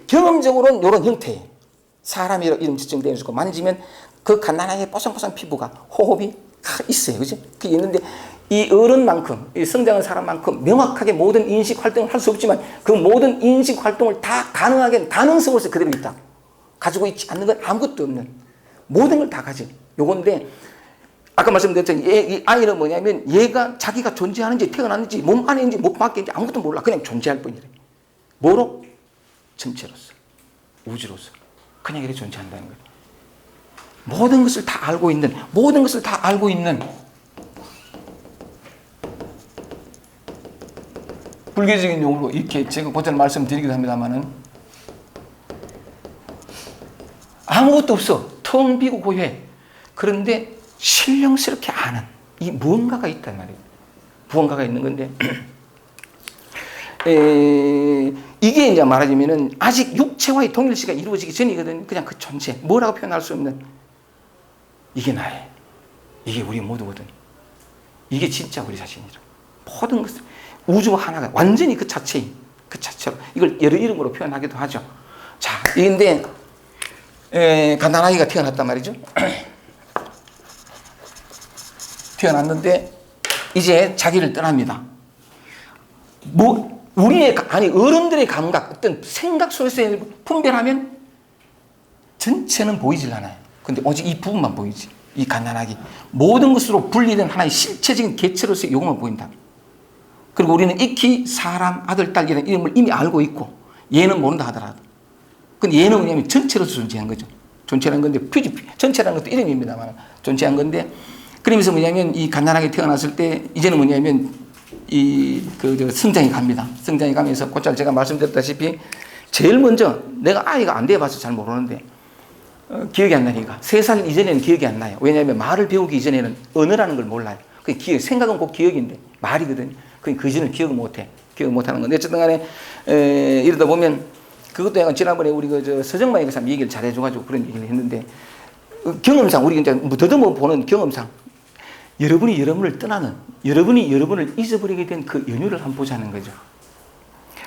경험적으로는 이런 형태예요. 사람이라고 이름 지정되어 있고 만지면 그 갓난아기의 뽀송뽀송 피부가 호흡이 있어요. 그죠? 그게 있는데 이 어른만큼, 이 성장한 사람만큼 명확하게 모든 인식 활동을 할 수 없지만 그 모든 인식 활동을 다 가능하게 가능성으로서 그대로 있다. 가지고 있지 않는 건 아무것도 없는, 모든 걸 다 가진 요건데, 아까 말씀드렸던 이 아이는 뭐냐면 얘가 자기가 존재하는지 태어났는지 몸 안에 있는지 몸 밖에 있는지 아무것도 몰라. 그냥 존재할 뿐이래. 뭐로? 전체로서, 우주로서 그냥 이렇게 존재한다는 거예요. 모든 것을 다 알고 있는, 모든 것을 다 알고 있는, 불교적인 용어로 이렇게 제가 고전 말씀드리기도 합니다만은 아무것도 없어. 텅 비고 고요해. 그런데 신령스럽게 아는 이 무언가가 있단 말이에요. 무언가가 있는 건데 이게 이제 말하자면은 아직 육체와의 동일시가 이루어지기 전이거든. 그냥 그 존재, 뭐라고 표현할 수 없는, 이게 나의, 이게 우리 모두거든. 이게 진짜 우리 자신이라. 모든 것을 우주 하나가 완전히 그 자체인, 그 자체로 이걸 여러 이름으로 표현하기도 하죠. 자, 이건데 가나나이가 태어났단 말이죠. 태어났는데 이제 자기를 떠납니다. 뭐 우리의 아니 어른들의 감각, 어떤 생각 속에서 분별하면 전체는 보이질 않아요. 근데 오직 이 부분만 보이지. 이 갓난아기 모든 것으로 분리된 하나의 실체적인 개체로서의 요금만 보인다. 그리고 우리는 익히 사람, 아들, 딸 이런 이름을 이미 알고 있고 얘는 모른다 하더라도, 근데 얘는 뭐냐면 전체로서 존재한 거죠. 존재라는 건데 전체라는 것도 이름입니다만 존재한 건데, 그러면서 뭐냐면 이 갓난아기 태어났을 때 이제는 뭐냐면 성장이 갑니다. 성장이 가면서 곧잘 제가 말씀드렸다시피 제일 먼저 내가 아이가 안 돼봐서 잘 모르는데 기억이 안 나니까 3살 이전에는 기억이 안 나요. 왜냐하면 말을 배우기 이전에는 언어라는 걸 몰라요. 생각은 꼭 기억인데 말이거든. 그 이전을 기억을 못해. 기억을 못하는 건데 어쨌든 간에 이러다 보면 그것도 약간 지난번에 우리 서정만이 그 사람 얘기를 잘 해줘가지고 그런 얘기를 했는데 경험상 우리 이제 더듬어 보는 경험상 여러분이 여러분을 떠나는, 여러분이 여러분을 잊어버리게 된 그 연유를 한번 보자는 거죠.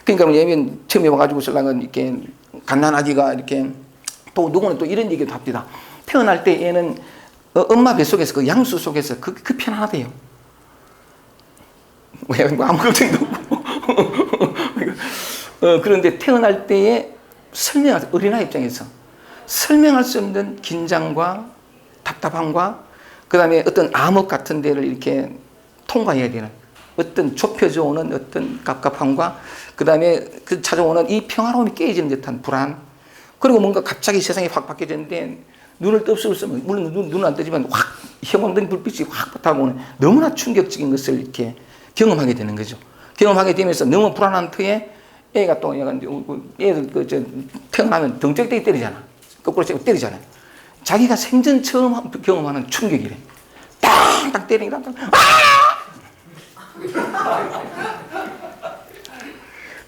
그러니까 뭐냐면 처음에 와가지고 신랑은 이렇게 갓난아기가 이렇게 또 누구는 또 이런 얘기도 합니다. 태어날 때 얘는 엄마 뱃속에서 그 양수 속에서 그 편안하대요. 왜 아무 걱정도 없고. 그런데 태어날 때에 어린아이 입장에서 설명할 수 없는 긴장과 답답함과 그 다음에 어떤 암흑 같은 데를 이렇게 통과해야 되는 어떤 좁혀져 오는 어떤 갑갑함과 그 다음에 그 찾아오는 이 평화로움이 깨지는 듯한 불안, 그리고 뭔가 갑자기 세상이 확 바뀌어졌는데 눈을 뜰수없으면, 물론 눈은 안 뜨지만 확 혐오된 불빛이 확 붙어오는 너무나 충격적인 것을 이렇게 경험하게 되는 거죠. 경험하게 되면서 너무 불안한 터에 애가 또 애들 태어나면 덩적대기 때리잖아. 거꾸로 때리잖아요. 자기가 생전 처음 경험하는 충격이래. 땅땅 때리니까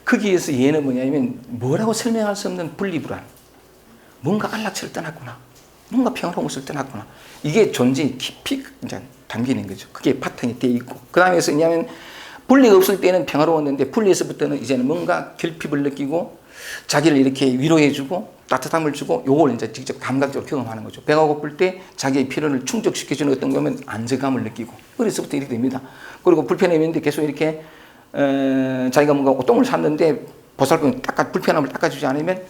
거기에서 얘는 뭐냐면 뭐라고 설명할 수 없는 분리불안, 뭔가 안락처를 떠났구나, 뭔가 평화로운 것을 떠났구나, 이게 존재의 깊이 이제 담기는 거죠. 그게 바탕이 되어 있고, 그 다음에서 왜냐하면 분리가 없을 때는 평화로웠는데 분리에서부터는 이제는 뭔가 결핍을 느끼고 자기를 이렇게 위로해주고 따뜻함을 주고 요걸 이제 직접 감각적으로 경험하는 거죠. 배가 고플 때 자기의 필요를 충족시켜주는 어떤 거면 안정감을 느끼고, 어려서부터 이렇게 됩니다. 그리고 불편함인데 계속 이렇게 자기가 뭔가 똥을 샀는데 보살핌 불편함을 닦아주지 않으면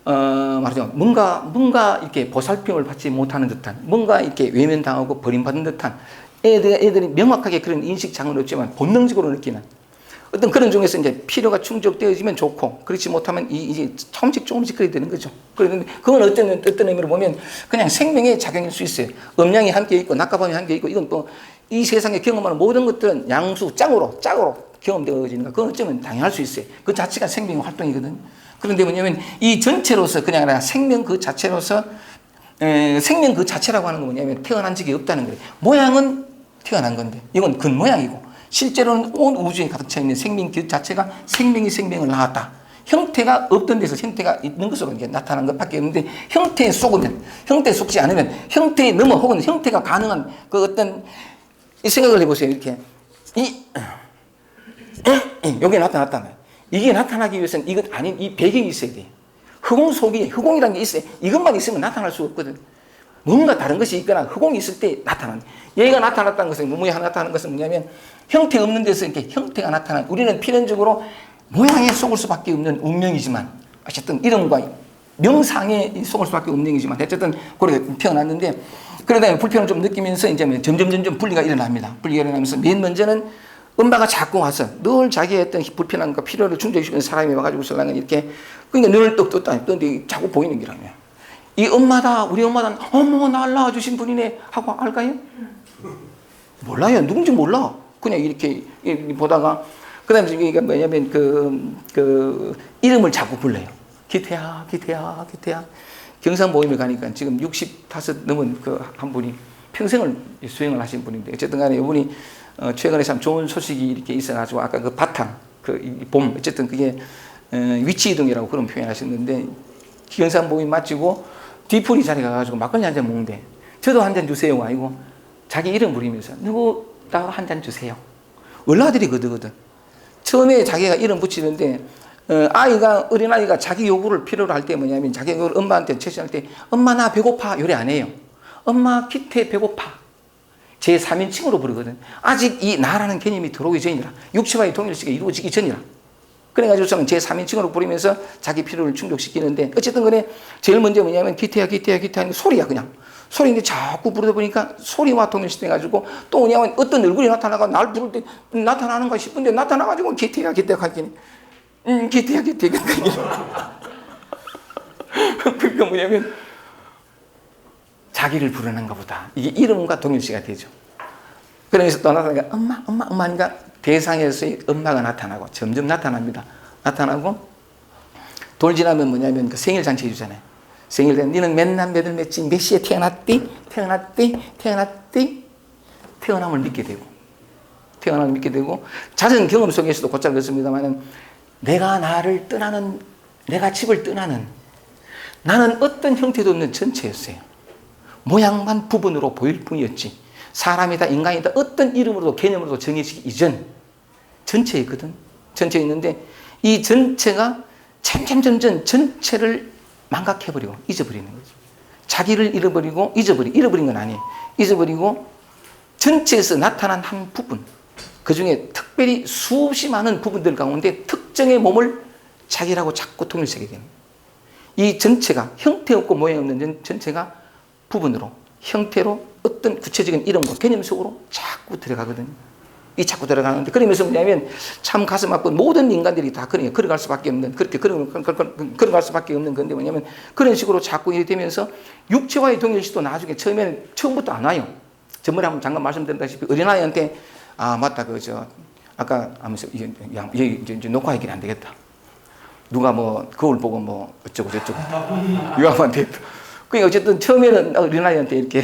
말하자면 뭔가 이렇게 보살핌을 받지 못하는 듯한, 뭔가 이렇게 외면당하고 버림받은 듯한, 애들이 명확하게 그런 인식장은 없지만 본능적으로 느끼는 어떤 그런 중에서 이제 필요가 충족되어지면 좋고, 그렇지 못하면 이제 조금씩 그래야 되는 거죠. 그런데 그건 어떤 의미로 보면 그냥 생명의 작용일 수 있어요. 음양이 함께 있고 낙가밤이 함께 있고, 이건 또 이 세상에 경험하는 모든 것들은 양수 짝으로 경험되어지는 거, 그건 어쩌면 당연할 수 있어요. 그 자체가 생명의 활동이거든. 그런데 뭐냐면 이 전체로서 그냥 아니라 생명 그 자체로서 생명 그 자체라고 하는 건 뭐냐면 태어난 적이 없다는 거예요. 모양은 태어난 건데 이건 겉모양이고, 실제로는 온 우주에 가득 차 있는 생명 그 자체가 생명이 생명을 낳았다. 형태가 없던 데서 형태가 있는 것으로 이제 나타난 것밖에 없는데, 형태에 속으면, 형태에 속지 않으면, 형태에 넘어 혹은 형태가 가능한 그 어떤 이 생각을 해보세요. 이렇게 여기 나타났다면, 이게 나타나기 위해서는 이것 아닌 이 배경이 있어야 돼. 흑공 속이, 흑공이라는 게 있어요. 이것만 있으면 나타날 수 없거든. 뭔가 다른 것이 있거나 흑공이 있을 때 나타나는, 얘가 나타났다는 것은, 무모히 나타나는 것은 뭐냐면 형태 없는 데서 이렇게 형태가 나타나는, 우리는 필연적으로 모양에 속을 수밖에 없는 운명이지만, 어쨌든 이름과 명상에 속을 수밖에 없는 운명이지만 어쨌든 그렇게 태어났는데, 그러다 불편을 좀 느끼면서 이제 점점 분리가 일어납니다. 분리가 일어나면서 맨 먼저는 엄마가 자꾸 와서 늘 자기의 어떤 불편함과 필요를 충족시키는 사람이 와가지고 설랑은 이렇게, 그러니까 눈을 떡 떴는데 자꾸 보이는 게라며. 이 엄마다, 우리 엄마다, 어머, 날 낳아주신 분이네 하고 알까요? 몰라요. 누군지 몰라. 그냥 이렇게 보다가, 그 다음에 이게 뭐냐면 그 이름을 자꾸 불러요. 기태야. 경상 모임에 가니까 지금 65 넘은 그 한 분이 평생을 수행을 하신 분인데, 어쨌든 간에 이분이 최근에 참 좋은 소식이 이렇게 있어가지고, 아까 그 바탕, 그 봄, 어쨌든 그게 위치 이동이라고 그런 표현하셨는데 기경상봉이 마치고 뒤풀이 자리 가가지고 막걸리 한 잔 먹는데 저도 한 잔 주세요가 아니고 자기 이름 부리면서 누구 나 한 잔 주세요. 얼라들이 거드거든. 처음에 자기가 이름 붙이는데 아이가 어린아이가 자기 요구를 필요로 할 때 뭐냐면 자기 요구를 엄마한테 제시할 때 엄마 나 배고파 요래 안 해요. 엄마 기태 배고파. 제 3인칭으로 부르거든. 아직 이 나라는 개념이 들어오기 전이라 육체와의 동일시가 이루어지기 전이라. 그래가지고서는 제 3인칭으로 부르면서 자기 필요를 충족시키는데 어쨌든 간에 제일 먼저 뭐냐면 기태야 기태야 기태야 하는 소리야 그냥. 소리인데 자꾸 부르다 보니까 소리와 동일시돼가지고 또 뭐냐면 어떤 얼굴이 나타나가 날 부를 때 나타나는가 싶은데 나타나가지고 기태야 기태야 하기는 기태야 기태야 하기는 그러니까 뭐냐면 자기를 부르는가 보다. 이게 이름과 동일시가 되죠. 그러면서 또 나타나니까 엄마 엄마 엄마 하니까 대상에서의 엄마가 나타나고 점점 나타납니다. 나타나고 돌 지나면 뭐냐면 그 생일 잔치 해주잖아요. 생일 때 너는 맨날 몇월 며칠 몇 시에 태어났디? 태어남을 믿게 되고 태어남을 믿게 되고 잦은 경험 속에서도 곧잘 그렇습니다만 내가 나를 떠나는 내가 집을 떠나는 나는 어떤 형태도 없는 전체였어요. 모양만 부분으로 보일 뿐이었지 사람이다 인간이다 어떤 이름으로도 개념으로도 정해지기 이전 전체였거든. 전체에 있는데 이 전체가 점점 전체를 망각해버리고 잊어버리는 거죠. 자기를 잃어버리고 잃어버린 건 아니에요. 잊어버리고 전체에서 나타난 한 부분 그 중에 특별히 수없이 많은 부분들 가운데 특정의 몸을 자기라고 자꾸 동일시하게 됩니다. 이 전체가 형태 없고 모양 없는 전체가 부분으로 형태로 어떤 구체적인 이름과 개념 속으로 자꾸 들어가거든요. 이 자꾸 들어가는데 그러면서 뭐냐면 참 가슴 아픈 모든 인간들이 다 그러니까 걸어갈 수밖에 없는 그렇게 걸어갈 수밖에 없는 건데 뭐냐면 그런 식으로 자꾸 이렇게 되면서 육체와의 동일시도 나중에 처음부터 안 와요. 전번에 한번 잠깐 말씀드렸다시피 어린아이한테 아 맞다 그저 아까 하면서 이제 녹화 얘기는 안 되겠다. 누가 뭐 거울 보고 뭐 어쩌고 저쩌고 이거 하면 안 되겠다. 그러니까 어쨌든 처음에는 어린아이한테 이렇게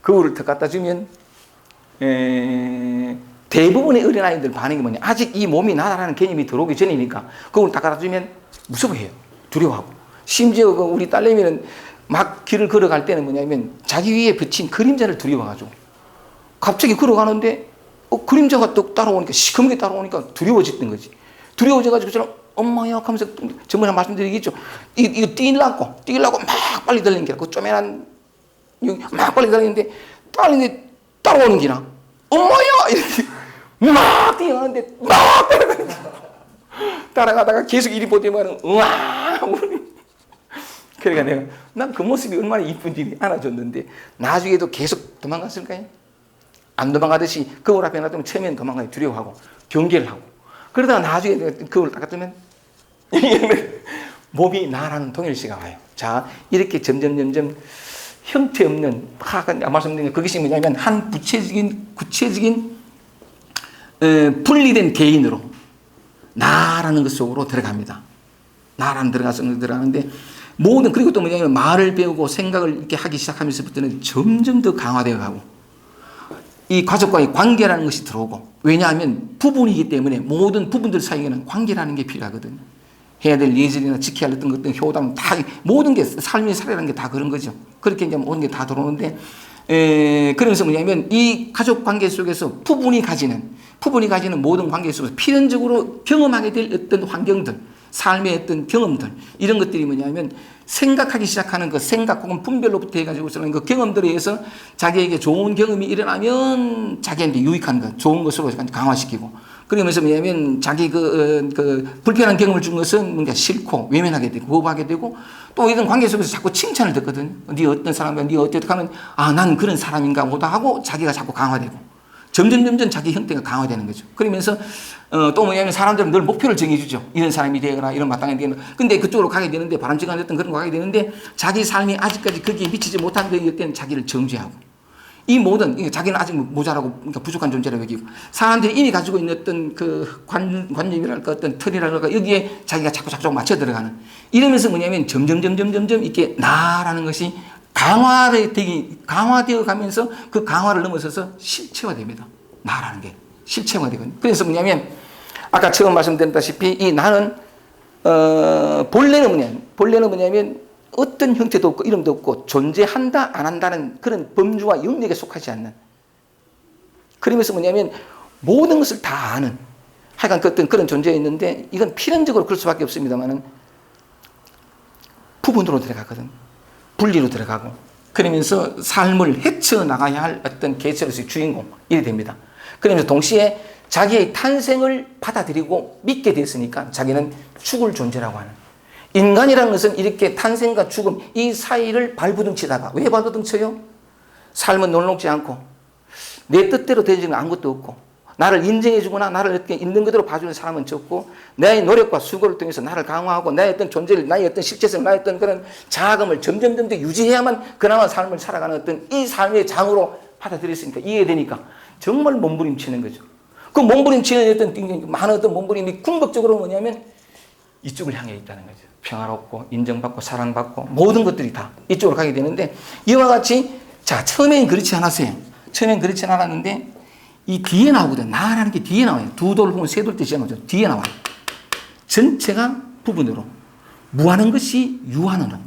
거울을 더 갖다 주면 대부분의 어린아이들 반응이 뭐냐 아직 이 몸이 나다라는 개념이 들어오기 전이니까 거울 딱 갖다 주면 무서워해요. 두려워하고 심지어 그 우리 딸내미는 막 길을 걸어갈 때는 뭐냐면 자기 위에 비친 그림자를 두려워가지고 갑자기 걸어가는데 그림자가 또 따라오니까 시커멓게 따라오니까 두려워졌던 거지. 두려워져가지고 저는 엄마야 하면서 전번에 말씀드리겠죠. 이거 뛰려고 막 빨리 달리는 게라. 그 쪼매난 막 빨리 달리는데 따라오는 기라. 엄마야 이렇게 막 뛰어가는데 막 따라가는 거야. 따라가다가 계속 이리 보더만은 우와 그러니까 내가 난 그 모습이 얼마나 이쁜지 안아줬는데 나중에도 계속 도망갔을까요? 안 도망가듯이 거울 앞에 놔두면 처음에는 도망가요. 두려워하고 경계를 하고 그러다가 나중에 거울을 딱 갖다면 몸이 나라는 동일시가 와요. 자 이렇게 점점 형태 없는 아까 말씀드린 그것이 뭐냐면 한 구체적인 분리된 개인으로 나라는 것 속으로 들어갑니다. 나라는 들어가는데 모든 그리고 또 뭐냐면 말을 배우고 생각을 이렇게 하기 시작하면서부터는 점점 더 강화되어 가고 이 가족과의 관계라는 것이 들어오고 왜냐하면 부분이기 때문에 모든 부분들 사이에는 관계라는 게 필요하거든요. 해야 될 예절이나 지켜야 할 어떤 것들 효담 다 모든 게 삶의 사례라는 게 다 그런 거죠. 그렇게 이제 모든 게 다 들어오는데 그러면서 뭐냐면 이 가족 관계 속에서 부분이 가지는 모든 관계 속에서 필연적으로 경험하게 될 어떤 환경들 삶의 어떤 경험들 이런 것들이 뭐냐면 생각하기 시작하는 그 생각 혹은 분별로부터 해가지고서는 그 경험들에 의해서 자기에게 좋은 경험이 일어나면 자기한테 유익한 것 좋은 것으로 강화시키고 그러면서 뭐냐면 자기 그 불편한 경험을 준 것은 뭔가 싫고 외면하게 되고 거부하게 되고 또 이런 관계 속에서 자꾸 칭찬을 듣거든요. 네 어떤 사람이야, 네 어떻게 하면 아, 난 그런 사람인가 보다 하고 자기가 자꾸 강화되고 점점 자기 형태가 강화되는 거죠. 그러면서 또 뭐냐면 사람들은 늘 목표를 정해주죠. 이런 사람이 되거나 이런 마땅히 되거나. 근데 그쪽으로 가게 되는데 바람직한 어떤 그런 거 가게 되는데 자기 삶이 아직까지 거기에 미치지 못한 거에 때는 자기를 정죄하고 이 모든 자기는 아직 모자라고 그러니까 부족한 존재라고 여기고 사람들이 이미 가지고 있는 어떤 그 관념이랄까 어떤 틀이랄까 여기에 자기가 자꾸 맞춰 들어가는 이러면서 뭐냐면 점점 이렇게 나라는 것이 강화되어 가면서 그 강화를 넘어서서 실체화됩니다. 나라는 게 실체화되거든요. 그래서 뭐냐면 아까 처음 말씀드렸다시피 이 나는 본래는 뭐냐면 어떤 형태도 없고 이름도 없고 존재한다 안 한다는 그런 범주와 영역에 속하지 않는, 그러면서 뭐냐면 모든 것을 다 아는 하여간 어떤 그런 존재가 있는데, 이건 필연적으로 그럴 수밖에 없습니다만은 부분으로 들어가거든. 분리로 들어가고 그러면서 삶을 헤쳐나가야 할 어떤 개체로서의 주인공 이래 됩니다. 그러면서 동시에 자기의 탄생을 받아들이고 믿게 됐으니까 자기는 죽을 존재라고 하는, 인간이라는 것은 이렇게 탄생과 죽음 이 사이를 발부둥치다가, 왜 발부둥쳐요? 삶은 놀록지 않고 내 뜻대로 되지는 아무것도 없고, 나를 인정해 주거나 나를 이렇게 있는 그대로 봐주는 사람은 적고, 나의 노력과 수고를 통해서 나를 강화하고 나의 어떤 존재를, 나의 어떤 실체성, 나의 어떤 그런 자아감을 점점 더 유지해야만 그나마 삶을 살아가는 어떤 이 삶의 장으로 받아들였으니까, 이해되니까 정말 몸부림치는 거죠. 그 몸부림치는 어떤 많은 어떤 몸부림이 궁극적으로 뭐냐면 이쪽을 향해 있다는 거죠. 평화롭고 인정받고 사랑받고 모든 것들이 다 이쪽으로 가게 되는데, 이와 같이 자 처음엔 그렇지 않았어요. 처음엔 그렇지 않았는데 이 뒤에 나오거든. 나라는 게 뒤에 나와요. 두 돌 보면 세 돌 때 시작하죠. 뒤에 나와요. 전체가 부분으로, 무하는 것이 유한으로,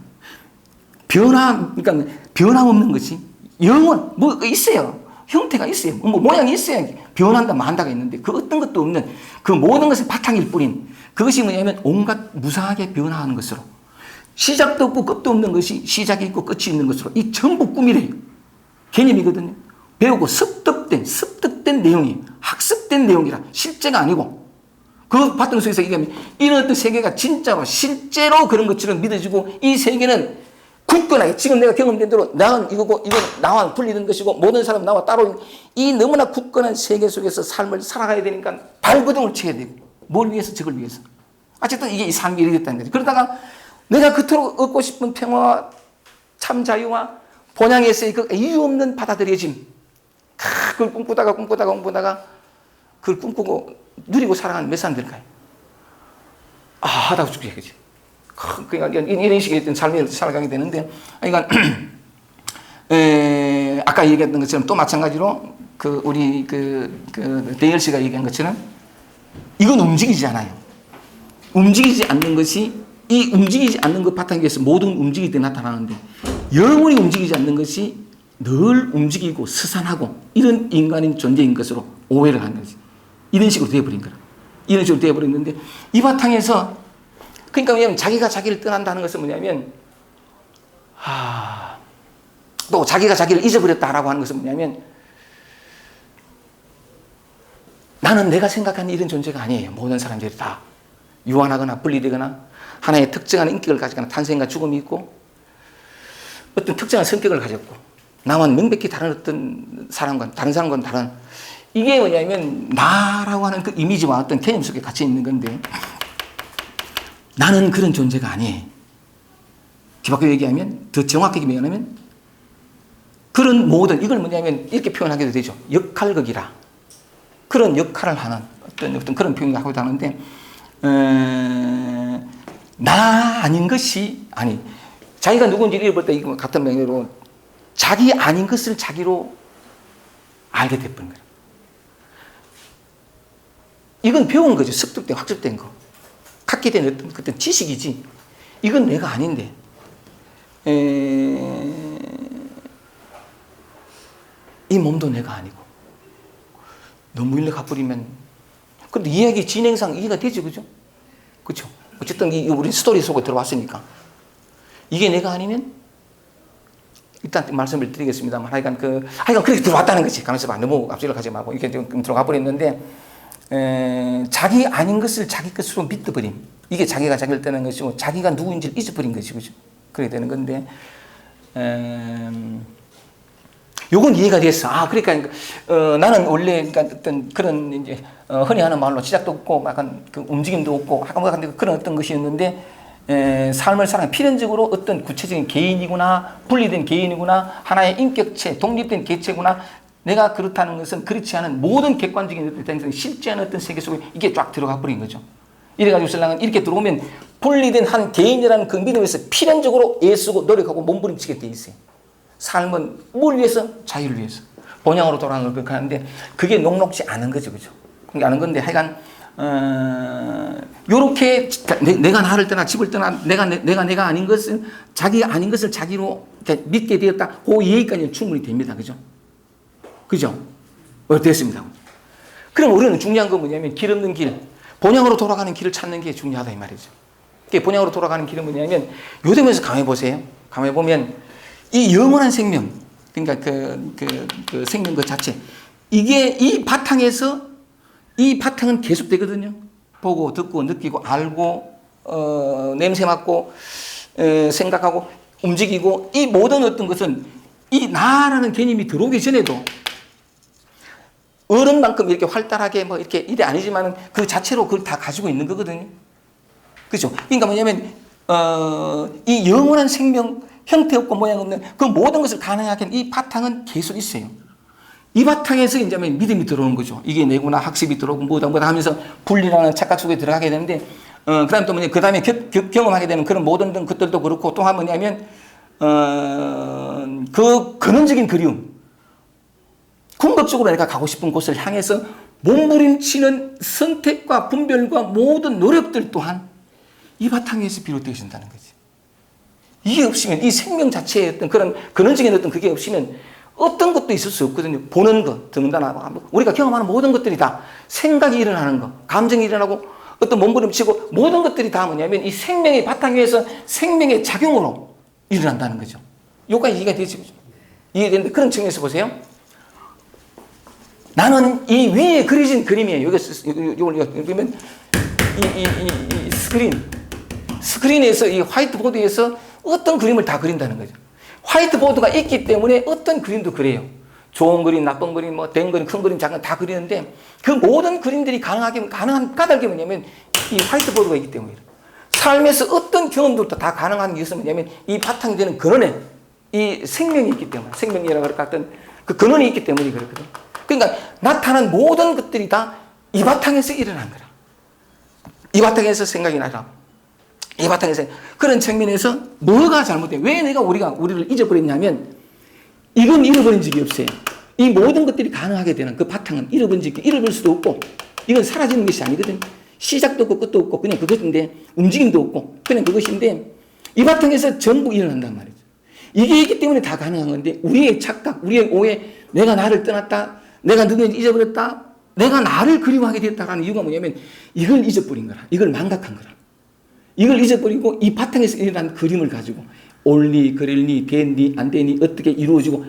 그러니까 변함없는 것이 영원, 뭐 있어요. 형태가 있어요. 뭐 모양이 있어야 변한다 만다가 있는데, 그 어떤 것도 없는 그 모든 것의 바탕일 뿐인, 그것이 뭐냐면 온갖 무상하게 변화하는 것으로, 시작도 없고 끝도 없는 것이 시작이 있고 끝이 있는 것으로, 이 전부 꿈이래요. 개념이거든요. 배우고 습득된 내용이 학습된 내용이라 실제가 아니고, 그 바탕 속에서 이런 어떤 세계가 진짜로 실제로 그런 것처럼 믿어지고, 이 세계는 굳건하게 지금 내가 경험된 대로 나는 이거고 이건 나와 분리된 것이고 모든 사람 나와 따로, 이 너무나 굳건한 세계 속에서 삶을 살아가야 되니까 발버둥을 쳐야 되고, 뭘 위해서? 적을 위해서. 어쨌든 이게 이 삶이 이르겠다는 거죠. 그러다가 내가 그토록 얻고 싶은 평화와 참 자유와 본향에서의 그 이유 없는 받아들여짐, 그걸 꿈꾸다가 그걸 꿈꾸고 누리고 살아가는 몇 사람들일까요? 하다가 죽게 되지. 그러니까 이런 식의 어떤 삶을 살아가게 되는데, 그러니까 아까 얘기했던 것처럼 또 마찬가지로 우리 대열 씨가 얘기한 것처럼 이건 움직이지 않아요. 움직이지 않는 것이, 이 움직이지 않는 것 바탕에서 모든 움직일 때 나타나는데, 영원히 움직이지 않는 것이 늘 움직이고 스산하고 이런 인간인 존재인 것으로 오해를 하는 거지. 이런 식으로 되어버린 거라. 이런 식으로 되어버렸는데, 이 바탕에서, 그러니까 왜냐면 자기가 자기를 떠난다는 것은 뭐냐면, 또 자기가 자기를 잊어버렸다라고 하는 것은 뭐냐면, 나는 내가 생각하는 이런 존재가 아니에요. 모든 사람들이 다 유한하거나 분리되거나 하나의 특정한 인격을 가지거나 탄생과 죽음이 있고 어떤 특정한 성격을 가졌고, 나와는 명백히 다른 어떤 사람과는 다른, 이게 뭐냐면 나라고 하는 그 이미지와 어떤 개념 속에 갇혀 있는 건데, 나는 그런 존재가 아니에요. 뒤바꿔 얘기하면, 더 정확하게 표현하면, 그런 모든, 이걸 뭐냐면 이렇게 표현하게도 되죠. 역할극이라. 그런 역할을 하는 어떤 그런 표현을 하기도 하는데, 나 아닌 것이, 자기가 누군지를 잃어볼 때 이거 같은 명예로 자기 아닌 것을 자기로 알게 돼버린 거예요. 이건 배운 거죠. 습득된, 학습된 거. 갖게 된 어떤 지식이지. 이건 내가 아닌데. 이 몸도 내가 아니고. 너무 일러 가버리면. 근데 이야기 진행상 이해가 되죠, 그죠? 그죠? 어쨌든 우리 스토리 속에 들어왔으니까. 이게 내가 아니면, 일단 말씀을 드리겠습니다만, 하여간 그렇게 들어왔다는 거지. 가면서 너무 앞질러 가지 말고, 이렇게 좀 들어가 버렸는데, 자기 아닌 것을 자기 것으로 믿어버림. 이게 자기가 자기를 떠난 것이고, 자기가 누구인지를 잊어버린 것이고, 그렇게 되는 건데, 요건 이해가 됐어. 그러니까, 나는 원래, 그러니까 어떤 그런, 이제, 흔히 하는 말로 시작도 없고, 약간 그 움직임도 없고, 그런 어떤 것이었는데, 삶을 살아가는 필연적으로 어떤 구체적인 개인이구나, 분리된 개인이구나, 하나의 인격체, 독립된 개체구나, 내가 그렇다는 것은 그렇지 않은 모든 객관적인 어떤 실제한 어떤 세계 속에 이게 쫙 들어가 버린 거죠. 이래가지고 신랑은 이렇게 들어오면 분리된 한 개인이라는 그 믿음에서 필연적으로 애쓰고 노력하고 몸부림치게 돼 있어요. 삶은 뭘 위해서? 자유를 위해서. 본향으로 돌아가는 걸 하는데, 그게 녹록지 않은 거죠, 그죠? 그게 아는 건데, 하여간, 요렇게 내가 나를 떠나 집을 떠나 내가 아닌 것은 자기가 아닌 것을 자기로 믿게 되었다. 그 얘기까지는 충분히 됩니다. 그죠? 그죠? 됐습니다. 그럼 우리는 중요한 건 뭐냐면 길 없는 길, 본향으로 돌아가는 길을 찾는 게 중요하다 이 말이죠. 본향으로 돌아가는 길은 뭐냐면 요즘에서 가만히 보세요. 가만히 보면 이 영원한 생명, 그러니까 그 생명 그 자체, 이게 이 바탕에서 이 바탕은 계속되거든요. 보고 듣고 느끼고 알고 냄새 맡고 생각하고 움직이고 이 모든 어떤 것은 이 나라는 개념이 들어오기 전에도 어른만큼 이렇게 활달하게 뭐 이렇게 이래 아니지만은 그 자체로 그걸 다 가지고 있는 거거든요. 그죠? 그러니까 뭐냐면 이 영원한 생명, 형태 없고 모양 없는 그 모든 것을 가능하게 하는 이 바탕은 계속 있어요. 이 바탕에서 이제 믿음이 들어오는 거죠. 이게 내구나 학습이 들어오고 뭐다 하면서 분리라는 착각 속에 들어가게 되는데 그다음 또 뭐냐 그 다음에 경험하게 되는 그런 모든 것들도 그렇고 또 한 뭐냐면 그 근원적인 그리움, 궁극적으로 내가 가고 싶은 곳을 향해서 몸부림치는 선택과 분별과 모든 노력들 또한 이 바탕에서 비롯되어진다는 거지. 이게 없으면 이 생명 자체의 어떤 그런 근원적인 어떤 그게 없으면 어떤 것도 있을 수 없거든요. 보는 것, 더군다나 우리가 경험하는 모든 것들이 다 생각이 일어나는 거, 감정이 일어나고 어떤 몸부림치고 모든 것들이 다 뭐냐면 이 생명의 바탕 위에서 생명의 작용으로 일어난다는 거죠. 요까지 이해가 되지. 이해되는데 그런 측면에서 보세요. 나는 이 위에 그려진 그림이에요. 이걸 보면 이 스크린에서 이 화이트보드에서 어떤 그림을 다 그린다는 거죠. 화이트보드가 있기 때문에 어떤 그림도 그래요. 좋은 그림, 나쁜 그림, 뭐 된 그림, 큰 그림, 작은 다 그리는데 그 모든 그림들이 가능한 까닭이 뭐냐면 이 화이트보드가 있기 때문이에요. 삶에서 어떤 경험들도 다 가능한 이유는 뭐냐면 이 바탕이 되는 근원에 이 생명이 있기 때문에 생명이라고 할까 어떤 그 근원이 있기 때문에 그렇거든. 그러니까 나타난 모든 것들이 다 이 바탕에서 일어난 거라. 이 바탕에서 생각이 나라. 이 바탕에서 그런 측면에서 뭐가 잘못돼? 왜 우리가 우리를 잊어버렸냐면 이건 잃어버린 적이 없어요. 이 모든 것들이 가능하게 되는 그 바탕은 잃어버릴 수도 없고 이건 사라지는 것이 아니거든. 시작도 없고 끝도 없고 그냥 그것인데 움직임도 없고 그냥 그것인데 이 바탕에서 전부 일어난단 말이죠. 이게 있기 때문에 다 가능한 건데 우리의 착각, 우리의 오해, 내가 나를 떠났다, 내가 누구인지 잊어버렸다, 내가 나를 그리워하게 됐다라는 이유가 뭐냐면 이걸 잊어버린 거라. 이걸 망각한 거라. 이걸 잊어버리고 이 바탕에서 일어난 그림을 가지고 옳니 그럴니 됐니 안 되니 어떻게 이루어지고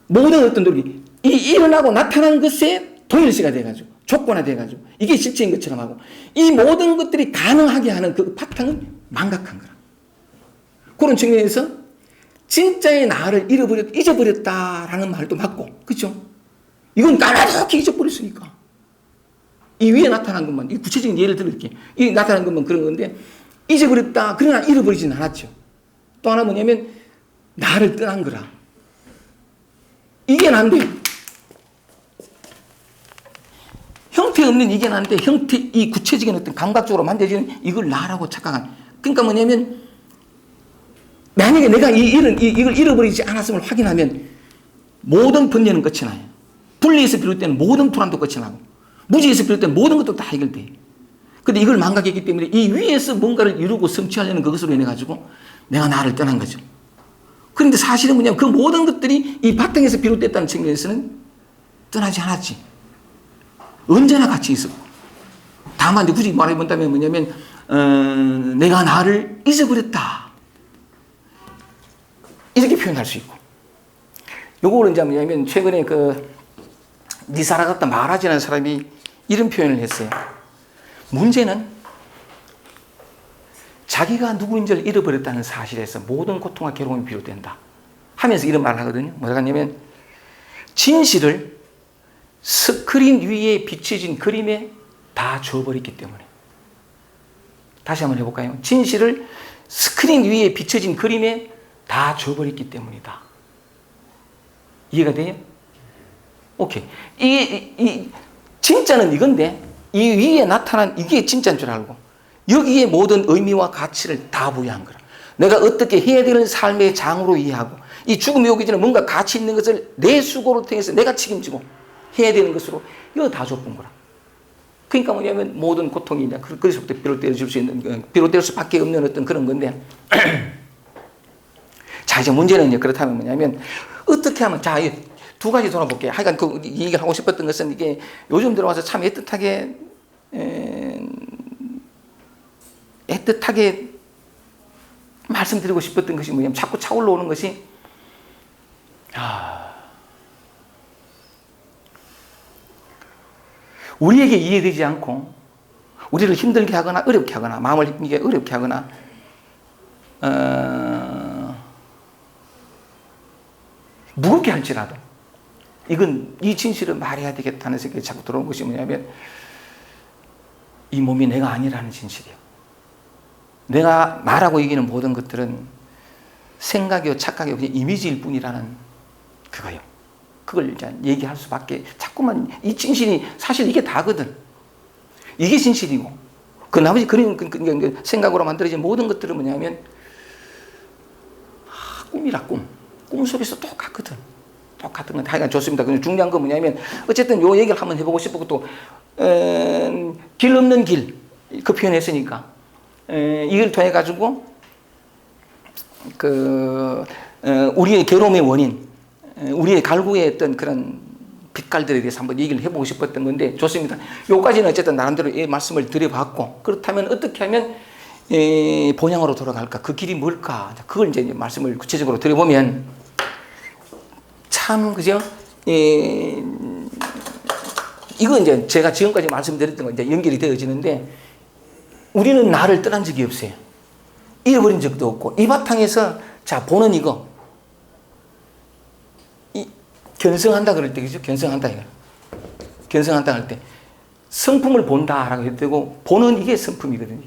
모든 어떤 노력이 이 일어나고 나타난 것에 동일시가 돼가지고 조건화돼가지고 이게 실체인 것처럼 하고 이 모든 것들이 가능하게 하는 그 바탕은 망각한 거라. 그런 측면에서 진짜의 나를 잊어버렸다라는 말도 맞고 그렇죠? 이건 까맣게 잊어버렸으니까 이 위에 나타난 것만 이 구체적인 예를 들을게. 이 나타난 것만 그런 건데 잊어버렸다. 그러나 잃어버리진 않았죠. 또 하나 뭐냐면 나를 떠난 거라. 이게 난데 형태 없는 이게 난데 형태 이 구체적인 어떤 감각적으로 만들어지는 이걸 나라고 착각한. 그러니까 뭐냐면 만약에 내가 이걸 잃어버리지 않았음을 확인하면 모든 번뇌는 끝이 나요. 분리에서 비롯되는 모든 불안도 끝이 나고 무지에서 비롯된 모든 것도 다 해결돼요. 근데 이걸 망각했기 때문에 이 위에서 뭔가를 이루고 성취하려는 그것으로 인해 가지고 내가 나를 떠난 거죠. 그런데 사실은 뭐냐면 그 모든 것들이 이 바탕에서 비롯됐다는 측면에서는 떠나지 않았지. 언제나 같이 있었고. 다만 이제 굳이 말해본다면 뭐냐면 내가 나를 잊어버렸다. 이렇게 표현할 수 있고. 요거를 이제 뭐냐면 최근에 니사라갔다 마라지라는 사람이 이런 표현을 했어요. 문제는 자기가 누구인지를 잃어버렸다는 사실에서 모든 고통과 괴로움이 비롯된다 하면서 이런 말을 하거든요. 뭐라고 하냐면 진실을 스크린 위에 비춰진 그림에 다 줘버렸기 때문에. 다시 한번 해볼까요? 진실을 스크린 위에 비춰진 그림에 다 줘버렸기 때문이다. 이해가 돼요? 오케이. 이 진짜는 이건데 이 위에 나타난 이게 진짜인 줄 알고 여기에 모든 의미와 가치를 다 부여한 거라. 내가 어떻게 해야 되는 삶의 장으로 이해하고 이 죽음이 오기 전에 뭔가 가치 있는 것을 내 수고를 통해서 내가 책임지고 해야 되는 것으로 이거 다 줬던 거라. 그러니까 뭐냐면 모든 고통이 이제 거기서부터 비롯될 수밖에 없는 어떤 그런 건데. 자, 이제 문제는 이제 그렇다면 뭐냐면 어떻게 하면, 자, 이 두 가지 돌아볼게요. 하여간 이 얘기를 하고 싶었던 것은 이게 요즘 들어와서 참 애틋하게 말씀드리고 싶었던 것이 뭐냐면 자꾸 차올라 오는 것이, 우리에게 이해되지 않고 우리를 힘들게 하거나 어렵게 하거나 마음을 이게 어렵게 하거나 무겁게 할지라도 이건 이 진실을 말해야 되겠다는 생각이 자꾸 들어온 것이 뭐냐면 이 몸이 내가 아니라는 진실이에요. 내가 나라고 이기는 모든 것들은 생각이요 착각이요 그냥 이미지일 뿐이라는 그거예요. 그걸 이제 얘기할 수밖에, 자꾸만 이 진실이 사실 이게 다거든. 이게 진실이고 그 나머지 그런 생각으로 만들어진 모든 것들은 뭐냐면 꿈이라 꿈 속에서 똑같거든. 똑같은 건 하여간 좋습니다. 근데 중요한 건 뭐냐면 어쨌든 요 얘기를 한번 해보고 싶고 또 길 없는 길 그 표현했으니까 이걸 통해 가지고 우리의 괴로움의 원인, 우리의 갈구의 어떤 그런 빛깔들에 대해서 한번 얘기를 해보고 싶었던 건데 좋습니다. 요까지는 어쨌든 나름대로 이 말씀을 드려봤고, 그렇다면 어떻게 하면 본향으로 돌아갈까? 그 길이 뭘까? 그걸 이제 말씀을 구체적으로 드려보면 참 그죠? 이거 이제 제가 지금까지 말씀드렸던 거 이제 연결이 되어지는데, 우리는 나를 떠난 적이 없어요. 잃어버린 적도 없고, 이 바탕에서 자 보는 이거 견성한다 그럴 때, 그죠? 견성한다 이거. 견성한다 할 때 성품을 본다라고 해도 되고, 보는 이게 성품이거든요.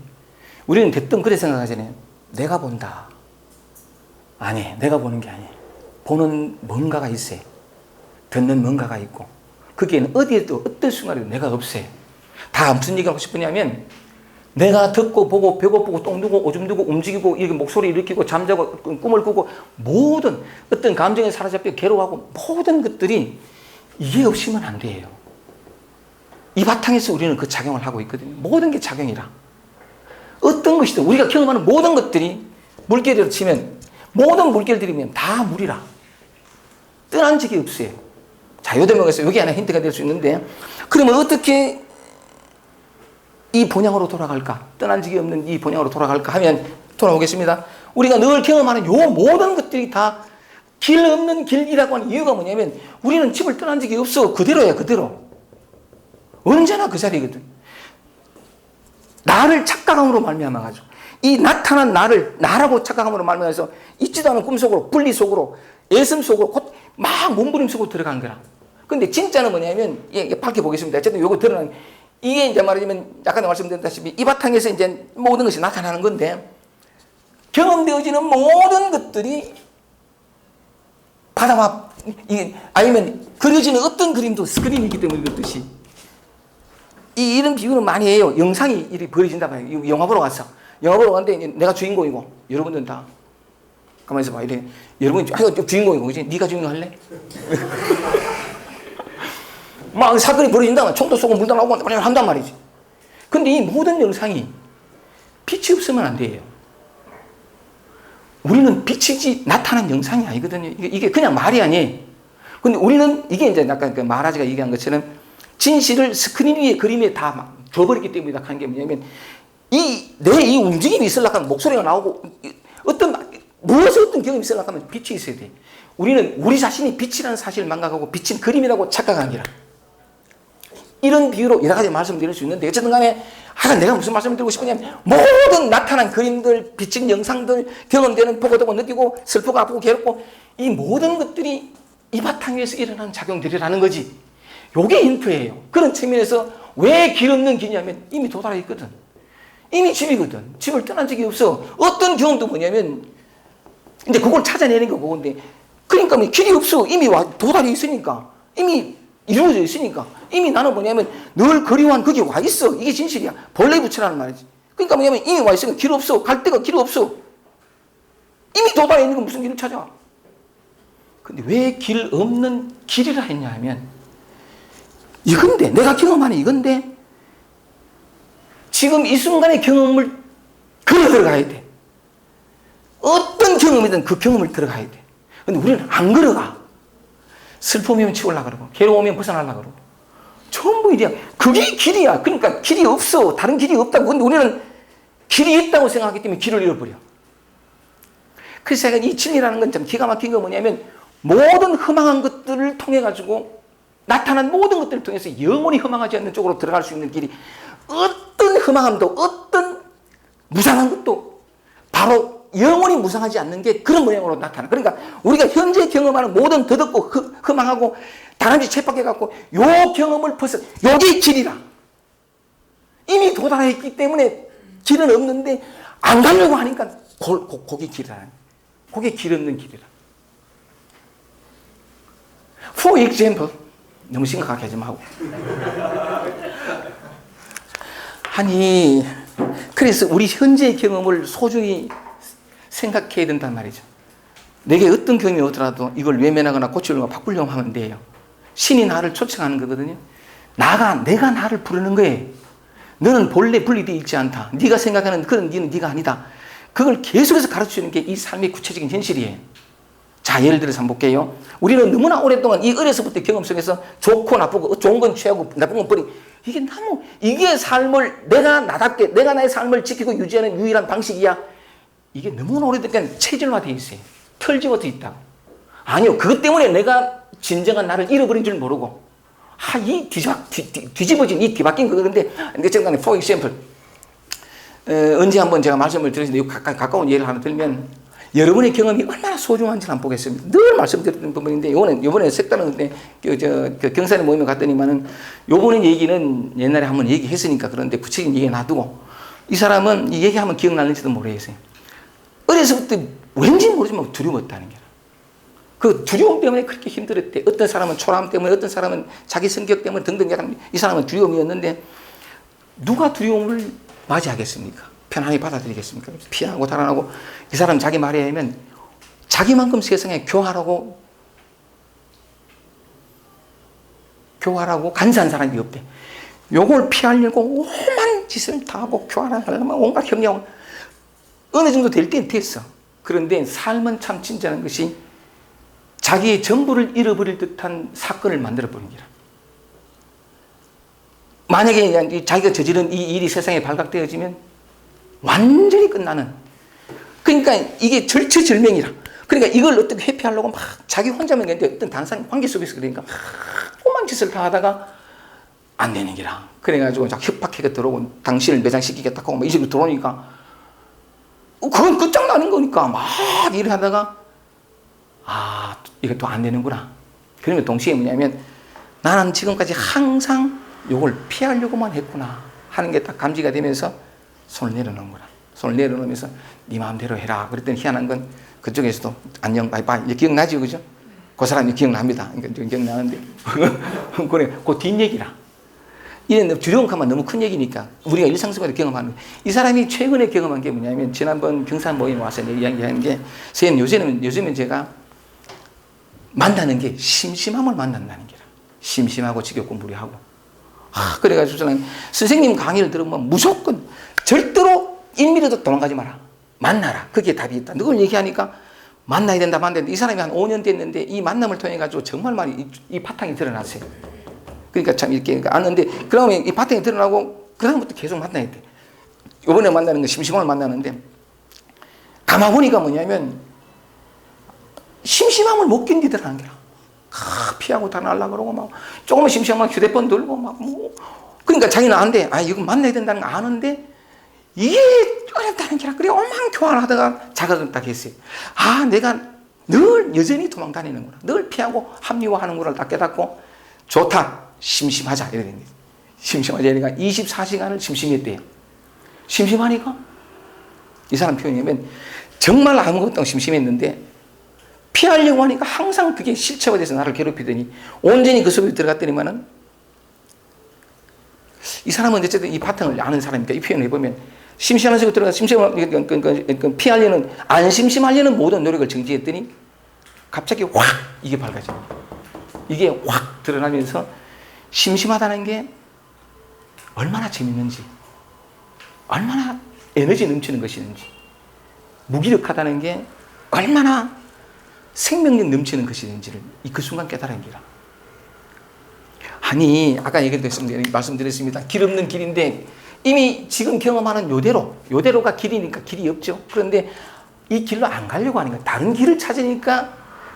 우리는 대뜸 그래 생각하잖아요. 내가 본다. 아니, 내가 보는 게 아니에요. 보는 뭔가가 있어요. 듣는 뭔가가 있고, 거기에는 어디에도 어떤 순간에도 내가 없어요. 다 무슨 얘기를 하고 싶으냐면, 내가 듣고 보고 배고프고 똥 누고 오줌 누고 움직이고 이렇게 목소리 일으키고 잠자고 꿈을 꾸고 모든 어떤 감정에 사로잡혀 괴로워하고 모든 것들이 이게 없으면 안 돼요. 이 바탕에서 우리는 그 작용을 하고 있거든요. 모든 게 작용이라. 어떤 것이든 우리가 경험하는 모든 것들이 물결으로 치면, 모든 물결들이면 다 물이라. 떠난 적이 없어요. 자, 요 대목에서 여기 하나 힌트가 될 수 있는데, 그러면 어떻게 이 본향으로 돌아갈까? 떠난 적이 없는 이 본향으로 돌아갈까 하면, 돌아오겠습니다. 우리가 늘 경험하는 요 모든 것들이 다 길 없는 길이라고 하는 이유가 뭐냐면, 우리는 집을 떠난 적이 없어. 그대로야, 그대로. 언제나 그 자리거든. 나를 착각함으로 말미암아 가지고, 이 나타난 나를 나라고 착각함으로 말미암아서 있지도 않은 꿈속으로, 분리 속으로, 예슴 속으로 막 몸부림 속으로 들어간 거라. 근데 진짜는 뭐냐면, 이게 밝혀보겠습니다. 어쨌든 요거 드러난, 이게 이제 말하자면, 아까 말씀드렸다시피 이 바탕에서 이제 모든 것이 나타나는 건데, 경험되어지는 모든 것들이 바다와, 아니면 그려지는 어떤 그림도 스크린이기 때문에 그렇듯이, 이런 비유는 많이 해요. 영상이 이렇게 벌어진다 봐요. 영화 보러 갔어. 영화 보러 갔는데 내가 주인공이고, 여러분들은 다 가만히 있어봐. 이래. 여러분이 주인공이고, 그지? 네가 주인공 할래? 막 사건이 벌어진다. 총도 쏘고 물도 나오고 한단 말이지. 근데 이 모든 영상이 빛이 없으면 안 돼요. 우리는 빛이지 나타난 영상이 아니거든요. 이게 그냥 말이 아니에요. 근데 우리는 이게 이제 약간 그 마하라지가 얘기한 것처럼 진실을 스크린 위에 그림에 다 줘버렸기 때문에 하는 게 뭐냐면, 내 이 움직임이 있으려고 하면 목소리가 나오고, 무엇의 어떤 경험이 있으려고 하면 빛이 있어야 돼. 우리는 우리 자신이 빛이라는 사실을 망각하고 빛은 그림이라고 착각한 기라. 이런 비유로 여러 가지 말씀드릴 수 있는데, 어쨌든 간에 하여간 내가 무슨 말씀을 드리고 싶으냐면, 모든 나타난 그림들, 비친 영상들, 경험되는 보고되고 느끼고 슬프고 아프고 괴롭고, 이 모든 것들이 이 바탕 위에서 일어나는 작용들이라는 거지. 요게 힌트예요. 그런 측면에서 왜 길 없는 길이냐면, 이미 도달해 있거든. 이미 집이거든. 집을 떠난 적이 없어. 어떤 경험도 뭐냐면, 근데 그걸 찾아내는 게 그건데, 그러니까 뭐 길이 없어. 이미 도달해 있으니까. 이미 이루어져 있으니까. 이미 나는 뭐냐면 늘 그리워한 거기 와 있어. 이게 진실이야. 본래 부처라는 말이지. 그러니까 뭐냐면 이미 와 있으니까 길 없어. 갈 데가 길 없어. 이미 도달해 있는 건 무슨 길을 찾아. 근데 왜 길 없는 길이라 했냐 하면, 이건데, 내가 경험하는 이건데, 지금 이 순간의 경험을 걸어 들어가야 돼. 어떤 경험이든 그 경험을 들어가야 돼. 근데 우리는 안 걸어가. 슬픔이면 치우려고 그러고, 괴로우면 벗어나려고 그러고. 전부 이래. 그게 길이야. 그러니까 길이 없어. 다른 길이 없다고. 근데 우리는 길이 있다고 생각하기 때문에 길을 잃어버려. 그래서 제가 이 진리라는 건 참 기가 막힌 거 뭐냐면, 모든 허망한 것들을 통해가지고, 나타난 모든 것들을 통해서 영원히 허망하지 않는 쪽으로 들어갈 수 있는 길이, 어떤 허망함도, 어떤 무상한 것도 바로 영원히 무상하지 않는 게 그런 모양으로 나타나. 그러니까 우리가 현재 경험하는 모든 더덥고 허망하고 다람쥐 쳇박해갖고 요 경험을 벗어, 요게 길이라. 이미 도달했기 때문에 길은 없는데 안 가려고 하니까 그게 길이라. 그게 길 없는 길이라. For example, 너무 심각하게 하지 말고. 아니, 그래서 우리 현재의 경험을 소중히 생각해야 된단 말이죠. 내게 어떤 경험이 오더라도 이걸 외면하거나 고치려고 바꾸려고 하면 돼요. 신이 나를 초청하는 거거든요. 내가 나를 부르는 거예요. 너는 본래 분리되어 있지 않다. 네가 생각하는 그런 니는 네가 아니다. 그걸 계속해서 가르쳐주는 게 이 삶의 구체적인 현실이에요. 자, 예를 들어서 한번 볼게요. 우리는 너무나 오랫동안 이 어려서부터 경험 속에서 좋고 나쁘고, 좋은 건 취하고 나쁜 건 버리고, 이게 삶을, 내가 나답게, 내가 나의 삶을 지키고 유지하는 유일한 방식이야. 이게 너무나 오래되니까 체질화되어 있어요. 털지부터 있다고. 아니요, 그것 때문에 내가 진정한 나를 잃어버린 줄 모르고, 이 뒤집어진 이 뒤바뀐 그건데, 제가 for example, 언제 한번 제가 말씀을 드렸는데, 가까운 예를 하나 들면, 여러분의 경험이 얼마나 소중한지 한번 보겠습니다. 늘 말씀드렸던 부분인데, 요번에 색다른 경산에 모임에 갔더니만은, 요번에 얘기는 옛날에 한번 얘기했으니까 그런데 구체적인 얘기 놔두고, 이 사람은 이 얘기하면 기억나는지도 모르겠어요. 어려서부터 왠지 모르지만 두려웠다는 게. 그 두려움 때문에 그렇게 힘들었대. 어떤 사람은 초라함 때문에, 어떤 사람은 자기 성격 때문에 등등. 이 사람은 두려움이었는데, 누가 두려움을 맞이하겠습니까? 편안히 받아들이겠습니까? 피하고 달아나고. 이 사람 자기 말에 의하면 자기만큼 세상에 교활하고 간사한 사람이 없대. 요걸 피하려고 오만 짓을 다 하고 교활하려면 온갖 협력하고 어느 정도 될 때는 됐어. 그런데 삶은 참 진짜는 것이 자기의 전부를 잃어버릴 듯한 사건을 만들어버린 거라. 만약에 자기가 저지른 이 일이 세상에 발각되어지면 완전히 끝나는. 그러니까 이게 절체절명이라. 그러니까 이걸 어떻게 회피하려고 막 자기 혼자만 있는데 어떤 단상 관계 속에서 그러니까 막 오만 짓을 다 하다가 안 되는 기라. 그래가지고 협박해가 들어오고 당신을 매장시키겠다고 하고 막 이 식으로 들어오니까 그건 끝장나는 거니까 막 일을 하다가 이것도 안 되는구나. 그러면 동시에 뭐냐면 나는 지금까지 항상 이걸 피하려고만 했구나 하는 게 딱 감지가 되면서 손을 내려놓는구나. 손을 내려놓으면서 네 마음대로 해라. 그랬더니 희한한 건 그쪽에서도 안녕 바이바이. 이제 기억나죠, 그죠? 그 사람이 기억납니다. 그러니까 기억나는데 그래, 그 뒷얘기라. 이는 두려움 하면 너무 큰 얘기니까 우리가 일상생활에 경험하는 거예요. 이 사람이 최근에 경험한 게 뭐냐면 지난번 경산 모임 와서 이야기하는 게 선생님 요즘은 제가 만나는 게 심심함을 만난다는 게라. 심심하고 지겹고 무료하고. 그래가지고 저는 선생님 강의를 들으면 무조건 절대로 1mm도 도망가지 마라. 만나라. 그게 답이 있다. 그걸 얘기하니까 만나야 된다. 이 사람이 한 5년 됐는데 이 만남을 통해 가지고 정말 많이 이 바탕이 드러났어요. 그러니까 참 이렇게 왔는데 그러면 이 바탕이 드러나고 그다음부터 계속 만나야 돼. 이번에 만나는 건 심심함을 만나는데 가만 보니까 뭐냐면 심심함을 못 견디더라는 거야. 피하고 다 날라 그러고 막 조금만 심심하면 휴대폰 들고 막 그러니까 자기는 안 돼. 이거 만나야 된다는 거 아는데 이게 어렵다는 게라. 그래 엄청 교환하다가 자각을 딱 했어요. 내가 늘 여전히 도망 다니는구나. 늘 피하고 합리화하는 거를 딱 깨닫고 좋다. 심심하자. 이래 된 거지. 심심하자. 이러니까 24시간을 심심했대요. 심심하니까 이 사람 표현이면 정말 아무것도 심심했는데 피하려고 하니까 항상 그게 실체가 돼서 나를 괴롭히더니 온전히 그 속에 들어갔더니만은 이 사람은 어쨌든 이 바탕을 아는 사람이니까 이 표현을 해보면 심심한 속에 들어가서 피하려는 안 심심하려는 모든 노력을 정지했더니 갑자기 확 이게 밝아져. 이게 확 드러나면서 심심하다는 게 얼마나 재밌는지 얼마나 에너지 넘치는 것이는지, 무기력하다는 게 얼마나 생명력 넘치는 것이는지를 그 순간 깨달은 기라. 아니, 아까 얘기했습니다. 말씀드렸습니다. 길 없는 길인데 이미 지금 경험하는 요대로가 길이니까 길이 없죠. 그런데 이 길로 안 가려고 하는 거예요. 다른 길을 찾으니까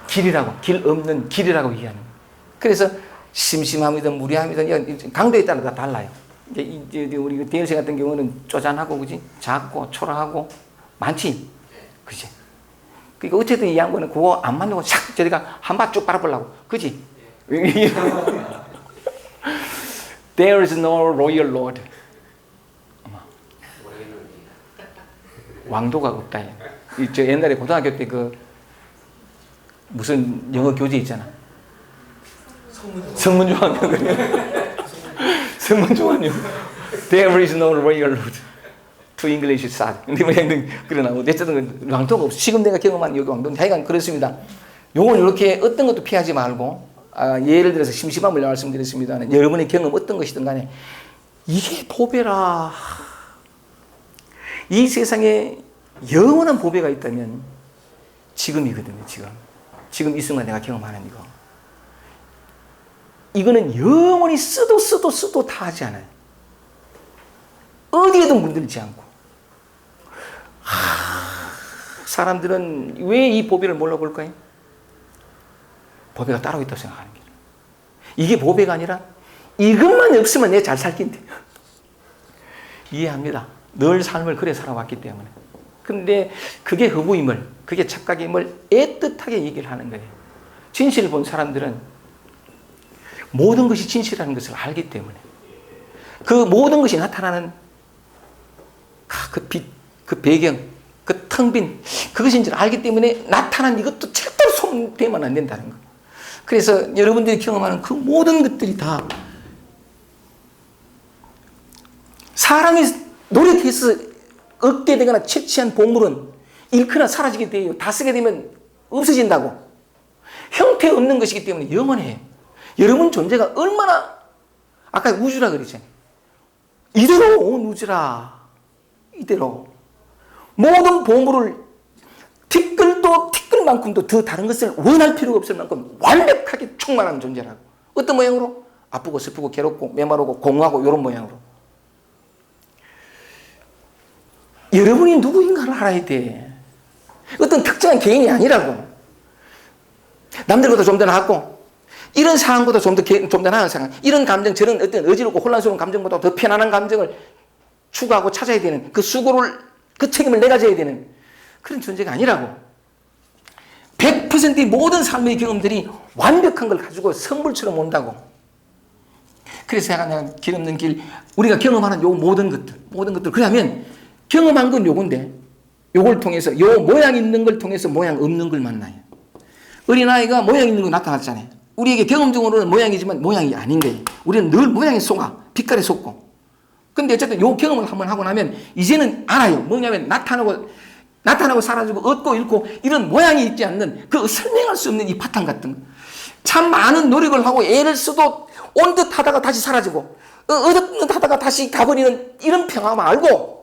길이라고, 길 없는 길이라고 얘기하는 거예요. 그래서 심심함이든 무리함이든 강도에 따라 다 달라요. 이제 우리 대열생 같은 경우는 쪼잔하고, 그지? 작고, 초라하고, 많지? 그지? 그러니까 어쨌든 이 양반은 그거 안 만나고 샥 저리가 한 바 쭉 빨아보려고. 그지? There is no royal lord. 왕도가 없다. 저 옛날에 고등학교 때 그 무슨 영어 교재 있잖아. 성문조항령. 성문조항령. There is no royal lord. To English sad. 근데 그러나고 어쨌든 왕도가 없어. 지금 내가 경험한 여기 왕도는 하여간 그렇습니다. 요건 이렇게 어떤 것도 피하지 말고, 예를 들어서 심심함을 말씀드렸습니다. 여러분의 경험 어떤 것이든 간에 이게 보배라. 이 세상에 영원한 보배가 있다면 지금이거든요. 지금 이 순간 내가 경험하는 이거. 이거는 영원히 써도 다 하지 않아요. 어디에도 물들지 않고. 사람들은 왜 이 보배를 몰라볼까요? 보배가 따로 있다고 생각하는 거예요. 이게 보배가 아니라 이것만 없으면 내가 잘 살긴데. 이해합니다. 늘 삶을 그래 살아왔기 때문에. 근데 그게 허구임을, 그게 착각임을 애틋하게 얘기를 하는 거예요. 진실을 본 사람들은 모든 것이 진실이라는 것을 알기 때문에, 그 모든 것이 나타나는 그 빛, 그 배경, 그 텅 빈 그것인지를 알기 때문에 나타난 이것도 절대로 손대면 안 된다는 거. 그래서 여러분들이 경험하는 그 모든 것들이 다 사람이 노력해서 얻게 되거나 채취한 보물은 잃거나 사라지게 돼요. 다 쓰게 되면 없어진다고. 형태 없는 것이기 때문에 영원해요. 여러분 존재가 얼마나, 아까 우주라 그랬잖아요. 이대로 온 우주라. 이대로. 모든 보물을 티끌만큼도 더 다른 것을 원할 필요가 없을 만큼 완벽하게 충만한 존재라고. 어떤 모양으로? 아프고 슬프고 괴롭고 메마르고 공허하고 이런 모양으로. 여러분이 누구인가를 알아야 돼. 어떤 특정한 개인이 아니라고. 남들보다 좀 더 낫고, 이런 상황보다 좀 더 나은 상황, 이런 감정, 저런 어떤 어지럽고 혼란스러운 감정보다 더 편안한 감정을 추구하고 찾아야 되는 그 수고를, 그 책임을 내가 져야 되는 그런 존재가 아니라고. 100%의 모든 삶의 경험들이 완벽한 걸 가지고 선물처럼 온다고. 그래서 내가 길 없는 길, 우리가 경험하는 요 모든 것들. 그러면 경험한 건 요건데, 요걸 통해서, 요 모양 있는 걸 통해서 모양 없는 걸 만나요. 어린아이가 모양 있는 거 나타났잖아요. 우리에게 경험적으로는 모양이지만 모양이 아닌 거예요. 우리는 늘 모양에 속아, 빛깔에 속고. 근데 어쨌든 요 경험을 한번 하고 나면 이제는 알아요. 뭐냐면 나타나고 사라지고 얻고 잃고 이런 모양이 있지 않는, 그 설명할 수 없는 이 파탄 같은 거. 참 많은 노력을 하고 애를 써도 온 듯 하다가 다시 사라지고, 얻은 듯 하다가 다시 가버리는 이런 평화 말고,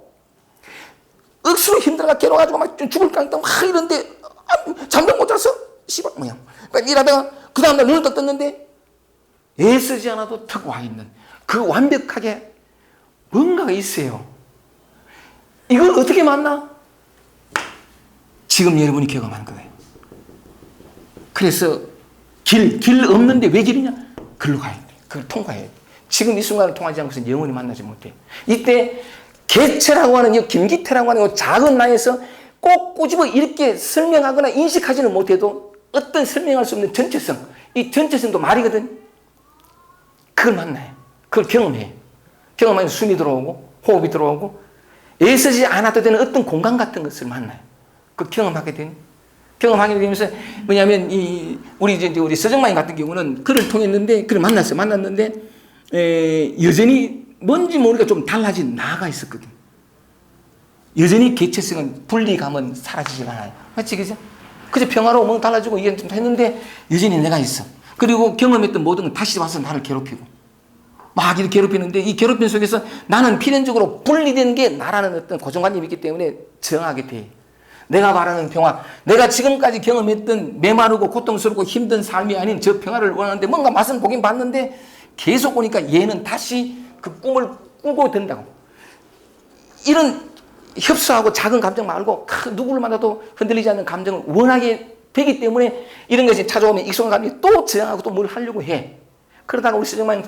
억수로 힘들어가 괴로워가지고 막 죽을 깡땅 막 이런데, 잠도 못 자서 씨발 뭐야. 그러니까 일하다가 그 다음날 눈을 딱 떴는데 애쓰지 않아도 턱 와 있는 그 완벽하게 뭔가가 있어요. 이걸 어떻게 만나? 지금 여러분이 경험하는 거예요. 그래서 길 없는데 왜 길이냐? 글로 가야 돼. 그걸 통과해야 돼. 지금 이 순간을 통하지 않고서는 영원히 만나지 못해. 이때 개체라고 하는 이 김기태라고 하는 이 작은 나에서 꼭 꼬집어 이렇게 설명하거나 인식하지는 못해도 어떤 설명할 수 없는 전체성, 이 전체성도 말이거든. 그걸 만나요. 그걸 경험해요. 경험하면 숨이 들어오고 호흡이 들어오고 애쓰지 않아도 되는 어떤 공간 같은 것을 만나요. 그 경험하게 되면서 뭐냐면 우리 서정만이 같은 경우는 그를 통했는데, 그를 만났는데 여전히 뭔지 모르게 좀 달라진 나가 있었거든. 여전히 개체성은, 분리감은 사라지지 않아요. 맞지, 그죠? 그저 평화로워, 뭔가 달라지고 이해는 좀 했는데 여전히 내가 있어. 그리고 경험했던 모든 건 다시 와서 나를 괴롭히고. 막 이렇게 괴롭히는데 이 괴롭힘 속에서 나는 필연적으로 분리된 게 나라는 어떤 고정관념이 있기 때문에 정하게 돼. 내가 말하는 평화, 내가 지금까지 경험했던 메마르고 고통스럽고 힘든 삶이 아닌 저 평화를 원하는데 뭔가 맛은 보긴 봤는데 계속 보니까 얘는 다시 그 꿈을 꾸고 된다고. 이런 협소하고 작은 감정 말고 누구를 만나도 흔들리지 않는 감정을 원하게 되기 때문에 이런 것이 찾아오면 익숙한 감정이 또 저항하고 또 뭘 하려고 해. 그러다가 우리 스승만은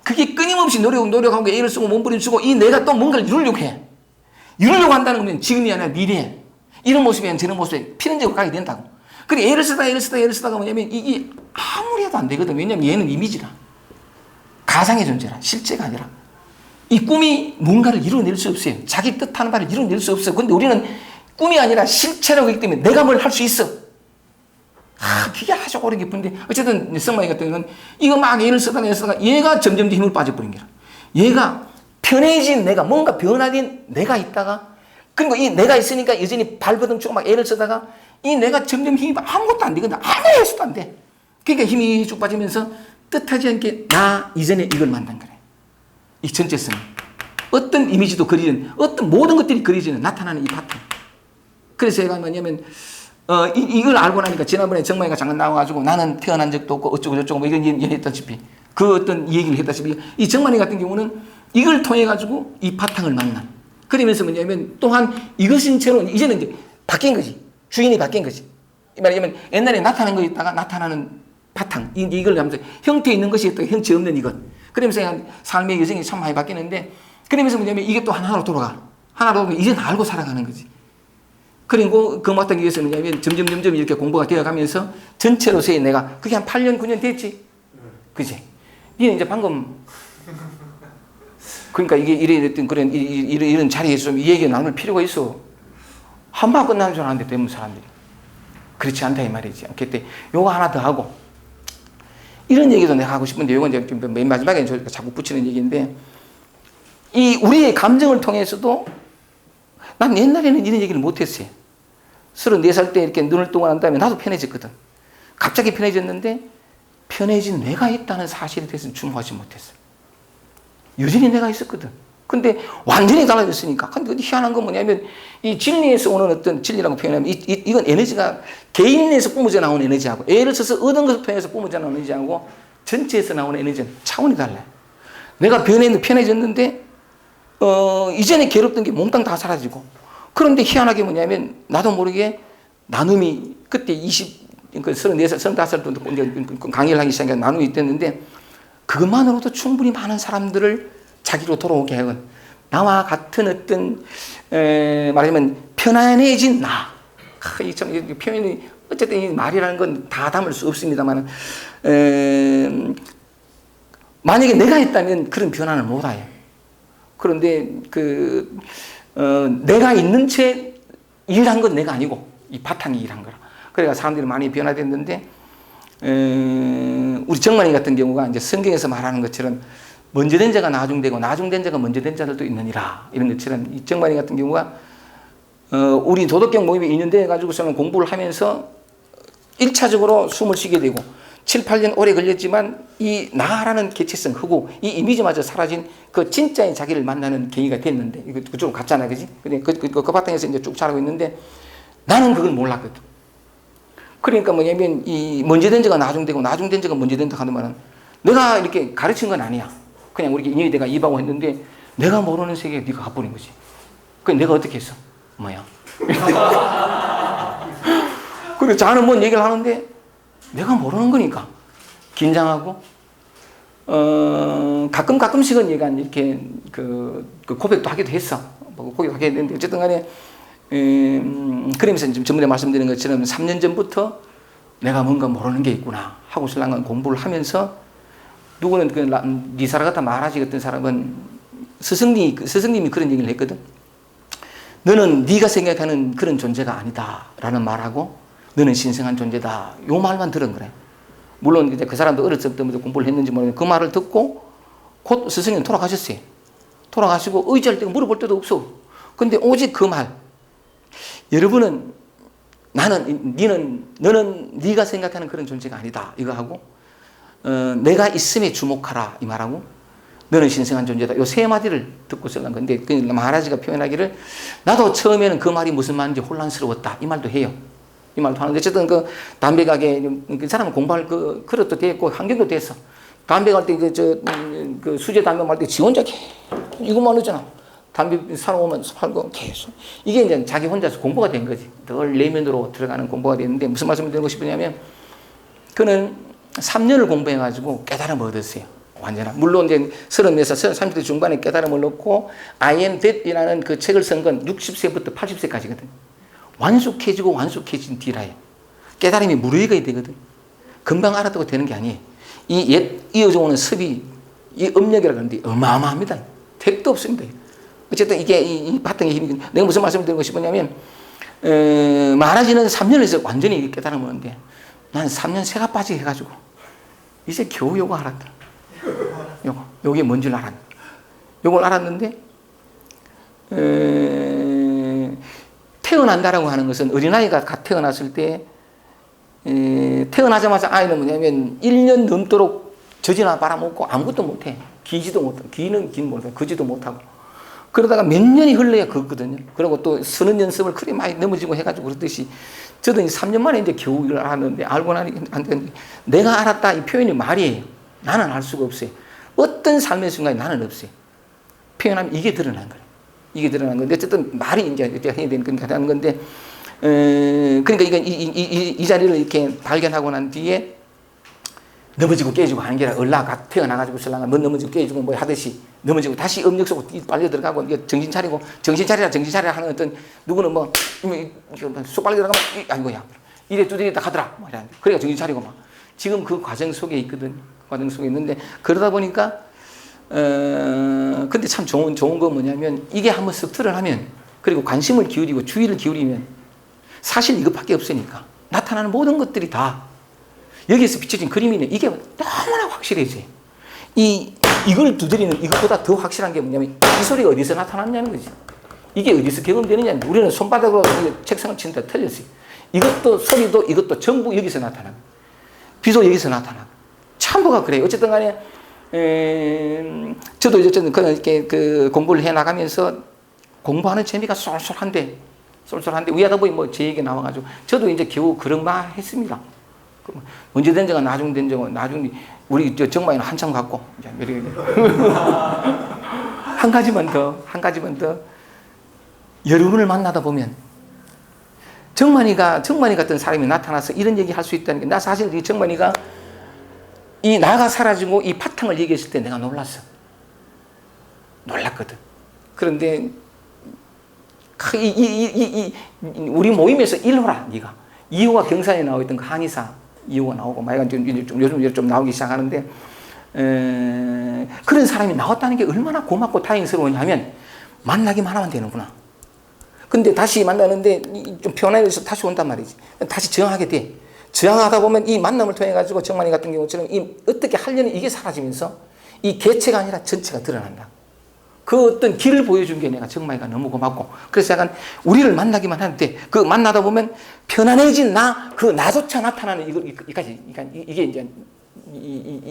그게 끊임없이 노력하고 애를 쓰고 몸부림치고 이 내가 또 뭔가를 이루려고 해. 이루려고 한다는 건 지금이 아니라 미래. 이런 모습이 아니라 저런 모습에 필연적으로 가게 된다고. 그래 애를 쓰다가 뭐냐면 이게 아무리 해도 안 되거든. 왜냐면 얘는 이미지라. 가상의 존재라. 실제가 아니라. 이 꿈이 뭔가를 이루어낼 수 없어요. 자기 뜻하는 바를 이루어낼 수 없어요. 근데 우리는 꿈이 아니라 실체라고 하기 때문에 내가 뭘 할 수 있어. 그게 아주 오래 깊은데 어쨌든 성만이 같은 경우는 이거 막 애를 쓰다가 얘가 점점 더 힘을 빠져버린 거야. 얘가 편해진 내가 뭔가 변화된 내가 있다가 그리고 이 내가 있으니까 여전히 발버둥 치고 막 애를 쓰다가 이 내가 점점 힘이 아무것도 안 되거든. 아무 해서도 안 돼. 그러니까 힘이 쭉 빠지면서 뜻하지 않게 나 이전에 이걸 만난 거래. 이 전체성. 어떤 이미지도 그리는 어떤 모든 것들이 그려지는 나타나는 이 파트. 그래서 제가 뭐냐면 이걸 알고 나니까 지난번에 정만이가 잠깐 나와가지고 나는 태어난 적도 없고 어쩌고 저쩌고 뭐 이런 얘기했다시피 그 어떤 얘기를 했다시피 이 정만이 같은 경우는 이걸 통해 가지고 이 바탕을 만난. 그러면서 뭐냐면 또한 이것인 채로 이제는 이제 바뀐 거지. 주인이 바뀐 거지. 이 말이냐면 옛날에 나타나는 거 있다가 나타나는 바탕 이걸 하면서 형태 있는 것이 있다가 형체 없는 이것. 그러면서 삶의 여정이 참 많이 바뀌는데 그러면서 뭐냐면 이게 또 하나로 돌아가. 하나로 돌아가 이제 알고 살아가는 거지. 그리고 그 마땅히 위해서 뭐냐면 점점 이렇게 공부가 되어가면서 전체로서의 내가 그게 한 8년 9년 됐지. 그지? 니는 이제 방금 그러니까 이게 이런 그런 이런 자리에서 좀 이 얘기 나눌 필요가 있어. 한방 끝나는 줄 알았는데 대부분 사람들이 그렇지 않다 이 말이지. 그때 요거 하나 더 하고 이런 얘기도 내가 하고 싶은데 요건 이제 맨 마지막에 저희가 자꾸 붙이는 얘기인데 이 우리의 감정을 통해서도 난 옛날에는 이런 얘기를 못했어요. 34살 때 이렇게 눈을 뜨고 난 다음에 나도 편해졌거든. 갑자기 편해졌는데 편해진 내가 있다는 사실에 대해서는 주목하지 못했어요. 여전히 내가 있었거든. 근데 완전히 달라졌으니까. 근데 희한한 건 뭐냐면 이 진리에서 오는 어떤 진리라고 표현하면 이건 에너지가 개인에서 뿜어져 나오는 에너지하고 애를 써서 얻은 것을 통해서 뿜어져 나오는 에너지하고 전체에서 나오는 에너지는 차원이 달라요. 내가 편해졌는데 이전에 괴롭던 게 몽땅 다 사라지고 그런데 희한하게 뭐냐면 나도 모르게 나눔이 그때 34살, 35살 이제 강의를 하기 시작한 나눔이 있었는데 그것만으로도 충분히 많은 사람들을 자기로 돌아오게 하건 나와 같은 어떤 말하자면 편안해진 나. 이 참 표현이 어쨌든 이 말이라는 건 다 담을 수 없습니다만 만약에 내가 있다면 그런 변화를 못 해요. 그런데 내가 있는 채 일한 건 내가 아니고 이 바탕이 일한 거라. 그래가 사람들이 많이 변화됐는데 우리 정만이 같은 경우가 이제 성경에서 말하는 것처럼 먼저 된 자가 나중되고 나중된 자가 먼저 된 자들도 있느니라 이런 것처럼 이 정만이 같은 경우가 우리 도덕경 모임에 2년 돼 가지고서는 공부를 하면서 1차적으로 숨을 쉬게 되고 7, 8년 오래 걸렸지만 이 나라는 개체성 흑우 이 이미지마저 사라진 그 진짜의 자기를 만나는 계기가 됐는데 이거 그쪽으로 갔잖아, 그지? 그 바탕에서 이제 쭉 자라고 있는데 나는 그걸 몰랐거든. 그러니까 뭐냐면 이 먼저 된 자가 나중되고 나중된 자가 먼저 된다 하는 말은 내가 이렇게 가르친 건 아니야. 그냥 우리 인연이 내가 입하고 했는데 내가 모르는 세계에 네가 가버린 거지. 그럼 내가 어떻게 했어? 뭐야? 그리고 자는 뭔 얘기를 하는데 내가 모르는 거니까 긴장하고 가끔씩은 얘가 이렇게 그 고백도 하기도 했어. 고백도 하게 했는데 어쨌든 간에 그러면서 지금 전번에 말씀드린 것처럼 3년 전부터 내가 뭔가 모르는 게 있구나 하고 신랑은 공부를 하면서 누구는 그 니사라 같은 마하라지 같은 사람은 스승님이 그런 얘기를 했거든. 너는 네가 생각하는 그런 존재가 아니다라는 말하고 너는 신성한 존재다. 요 말만 들은 거래. 물론 이제 그 사람도 어렸을 때부터 공부를 했는지 모르겠는데 그 말을 듣고 곧 스승님 돌아가셨어요. 돌아가시고 의지할 때가 물어볼 때도 없어. 근데 오직 그 말. 여러분은 너는 네가 생각하는 그런 존재가 아니다. 이거 하고 내가 있음에 주목하라 이 말하고 너는 신성한 존재다. 요 세 마디를 듣고 쓰는 건데 그 마하라지가 표현하기를 나도 처음에는 그 말이 무슨 말인지 혼란스러웠다. 이 말도 해요. 이 말도 하는데 어쨌든 그 담배 가게 그 사람은 공부할 그 그릇도 됐고 환경도 됐어. 담배 갈 때 그 수제 담배 말 때 지 혼자 이것만 하잖아. 담배 사러 오면 팔고 계속. 이게 이제 자기 혼자서 공부가 된 거지. 늘 내면으로 들어가는 공부가 됐는데 무슨 말씀을 드리고 싶으냐면 그는 3년을 공부해가지고 깨달음을 얻었어요. 완전한. 물론 이제 34살, 30대 중반에 깨달음을 얻고 I am That이라는 그 책을 쓴 건 60세부터 80세까지거든. 완숙해지고 완숙해진 뒤라요. 깨달음이 무르익어야 되거든. 금방 알았다고 되는 게 아니에요. 이 이어져 오는 습이, 이 업력이라고 하는데 어마어마합니다. 택도 없습니다. 어쨌든 이게 이 바탕의 힘이, 내가 무슨 말씀을 드리고 싶으냐면, 마하라지는 3년에서 완전히 깨달음을 얻는데, 난 3년 새가 빠지게 해가지고, 이제 겨우 요거 알았다. 요게 뭔 줄 알았네. 요걸 알았는데, 태어난다라고 하는 것은 어린아이가 갓 태어났을 때, 태어나자마자 아이는 뭐냐면 1년 넘도록 젖이나 빨아먹고 아무것도 못해. 기지도 못하고, 기는 못하고, 걷지도 못하고. 그러다가 몇 년이 흘러야 걷거든요. 그리고 또 서는 연습을 그리 많이 넘어지고 해가지고 그렇듯이 저도 이제 3년 만에 이제 겨우 이걸 알았는데 알고 나니 안 되는데 내가 알았다 이 표현이 말이에요. 나는 알 수가 없어요. 어떤 삶의 순간에 나는 없어요. 표현하면 이게 드러난 거예요. 이게 드러난 건데 어쨌든 말이 이제 해야 되는 건데 그러니까 이 자리를 이렇게 발견하고 난 뒤에 넘어지고 깨지고 하는 게 아니라 얼라가 태어나가지고 설랑가 뭐 넘어지고 깨지고 뭐 하듯이 넘어지고 다시 음력 속으로 빨려 들어가고 이게 정신 차리고 정신 차리라 하는 어떤 누구는 쑥 빨려 들어가면 아이고야 이래 두드리다 가더라 뭐 이러는데 그래가 정신 차리고 막 지금 그 과정 속에 있거든. 과정 속에 있는데 그러다 보니까 근데 참 좋은 건 뭐냐면 이게 한번 쓱 드러나면 그리고 관심을 기울이고 주의를 기울이면 사실 이것밖에 없으니까 나타나는 모든 것들이 다 여기에서 비춰진 그림이네. 이게 너무나 확실해져요. 이걸 두드리는 이것보다 더 확실한 게 뭐냐면 이 소리가 어디서 나타났냐는 거지. 이게 어디서 경험되느냐. 우리는 손바닥으로 책상을 치는데 틀렸어요. 이것도 소리도 이것도 전부 여기서 나타나고 비도 여기서 나타나고 참부가 그래요. 어쨌든 간에 저도 어쨌든 이렇게 그 공부를 해 나가면서 공부하는 재미가 쏠쏠한데 위하다 보니 뭐 제 얘기 나와가지고 저도 이제 겨우 그런 말 했습니다. 언제 된 적은 나중에 우리 정마이는 한참 갖고 한 가지만 더 여러분을 만나다 보면 정만이 같은 사람이 나타나서 이런 얘기 할 수 있다는 게 나 사실 이 정만이가 이 나가 사라지고 이 바탕을 얘기했을 때 내가 놀랐거든. 그런데 우리 모임에서 1호라 네가 2호가 경산에 나와 있던 그 한의사 2호가 나오고 막 요즘 좀 나오기 시작하는데 그런 사람이 나왔다는 게 얼마나 고맙고 다행스러우냐면 만나기만 하면 되는구나. 근데 다시 만나는데 좀 변화해서 다시 온단 말이지. 다시 저항하게 돼. 저항하다 보면 이 만남을 통해 가지고 정만이 같은 경우처럼 어떻게 하려는 이게 사라지면서 이 개체가 아니라 전체가 드러난다. 그 어떤 길을 보여준 게 내가 정말가 너무 고맙고 그래서 약간 우리를 만나기만 하는데 그 만나다 보면 편안해진 그 나조차 나타나는 이게 이제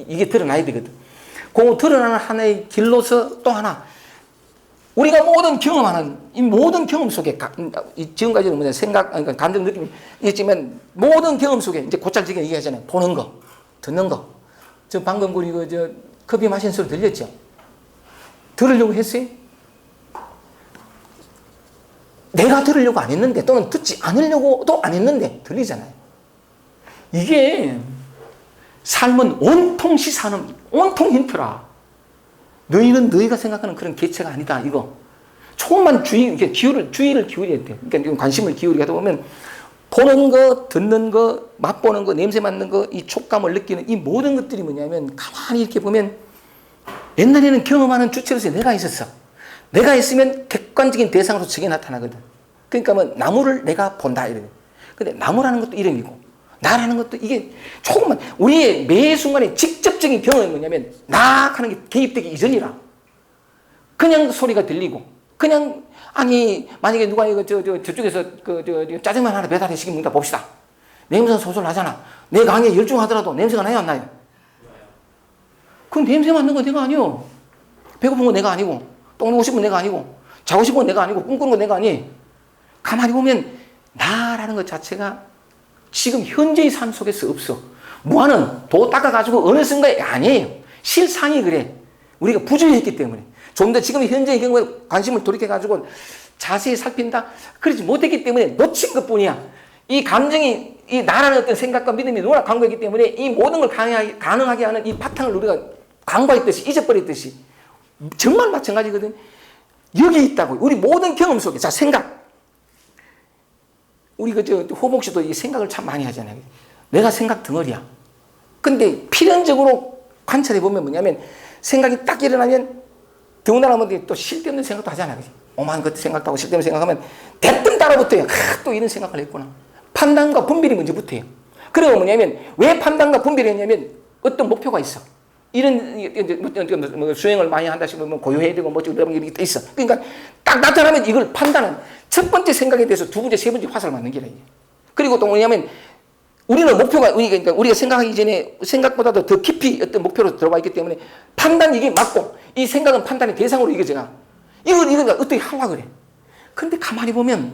이게 드러나야 되거든. 그 드러나는 하나의 길로서 또 하나 우리가 모든 경험하는 이 모든 경험 속에 지금까지는 뭐냐 생각 그러니까 감정 느낌이 있지만 모든 경험 속에 이제 곧잘지게 얘기하잖아요. 보는 거, 듣는 거. 저 방금 우리 커피 마신 소리 들렸죠? 들으려고 했어요? 내가 들으려고 안 했는데 또는 듣지 않으려고도 안 했는데 들리잖아요. 이게 삶은 온통 시사하는 온통 힌트라. 너희는 너희가 생각하는 그런 개체가 아니다. 이거 조금만 주의를 기울여야 돼. 그러니까 관심을 기울이게 하다 보면 보는 거, 듣는 거, 맛보는 거, 냄새 맡는 거, 이 촉감을 느끼는 이 모든 것들이 뭐냐면 가만히 이렇게 보면 옛날에는 경험하는 주체로서 내가 있었어. 내가 있으면 객관적인 대상으로 저게 나타나거든. 그러니까 뭐 나무를 내가 본다 이래. 근데 나무라는 것도 이름이고 나라는 것도 이게 조금만 우리의 매 순간에 직접적인 경험이 뭐냐면 나 하는 게 개입되기 이전이라. 그냥 소리가 들리고 그냥 아니 만약에 누가 이거 저쪽에서 짜장면 하나 배달해 시키면 봅시다. 냄새가 소설 나잖아. 내 강의에 열중하더라도 냄새가 나요 안 나요? 그건 냄새 맡는 거 내가 아니요. 배고픈 건 내가 아니고, 똥 누고 싶은 건 내가 아니고, 자고 싶은 건 내가 아니고, 꿈꾸는 건 내가 아니. 가만히 보면 나라는 것 자체가 지금 현재의 삶 속에서 없어. 무한은 도 닦아가지고 어느 순간에 아니에요. 실상이 그래. 우리가 부주의했기 때문에. 좀 더 지금 현재의 경우에 관심을 돌이켜가지고 자세히 살핀다? 그러지 못했기 때문에 놓친 것 뿐이야. 이 감정이, 이 나라는 어떤 생각과 믿음이 너무나 강고했기 때문에 이 모든 걸 가능하게 하는 이 바탕을 우리가 강구했듯이, 잊어버렸듯이. 정말 마찬가지거든. 여기 있다고. 우리 모든 경험 속에. 자, 생각. 우리 호복 씨도 이 생각을 참 많이 하잖아요. 내가 생각 덩어리야. 근데 필연적으로 관찰해 보면 뭐냐면 생각이 딱 일어나면 더군다나 또 쓸데없는 생각도 하잖아요. 오만 것 생각도 하고 쓸데없는 생각하면 대뜸 따라붙어요. 또 이런 생각을 했구나. 판단과 분별이 먼저 붙어요. 그리고 뭐냐면 왜 판단과 분별이 했냐면 어떤 목표가 있어. 이런 수행을 많이 한다 싶으면 고요해야 되고 이런 게 있어. 그러니까 딱 나타나면 이걸 판단은 첫 번째 생각에 대해서 두 번째, 세 번째 화살을 맞는 게라. 그리고 또 뭐냐면 우리는 목표가 우리가 생각하기 전에 생각보다도 더 깊이 어떤 목표로 들어와 있기 때문에 판단 이게 맞고 이 생각은 판단의 대상으로 이겨져가. 이걸 어떻게 하려고 그래. 근데 가만히 보면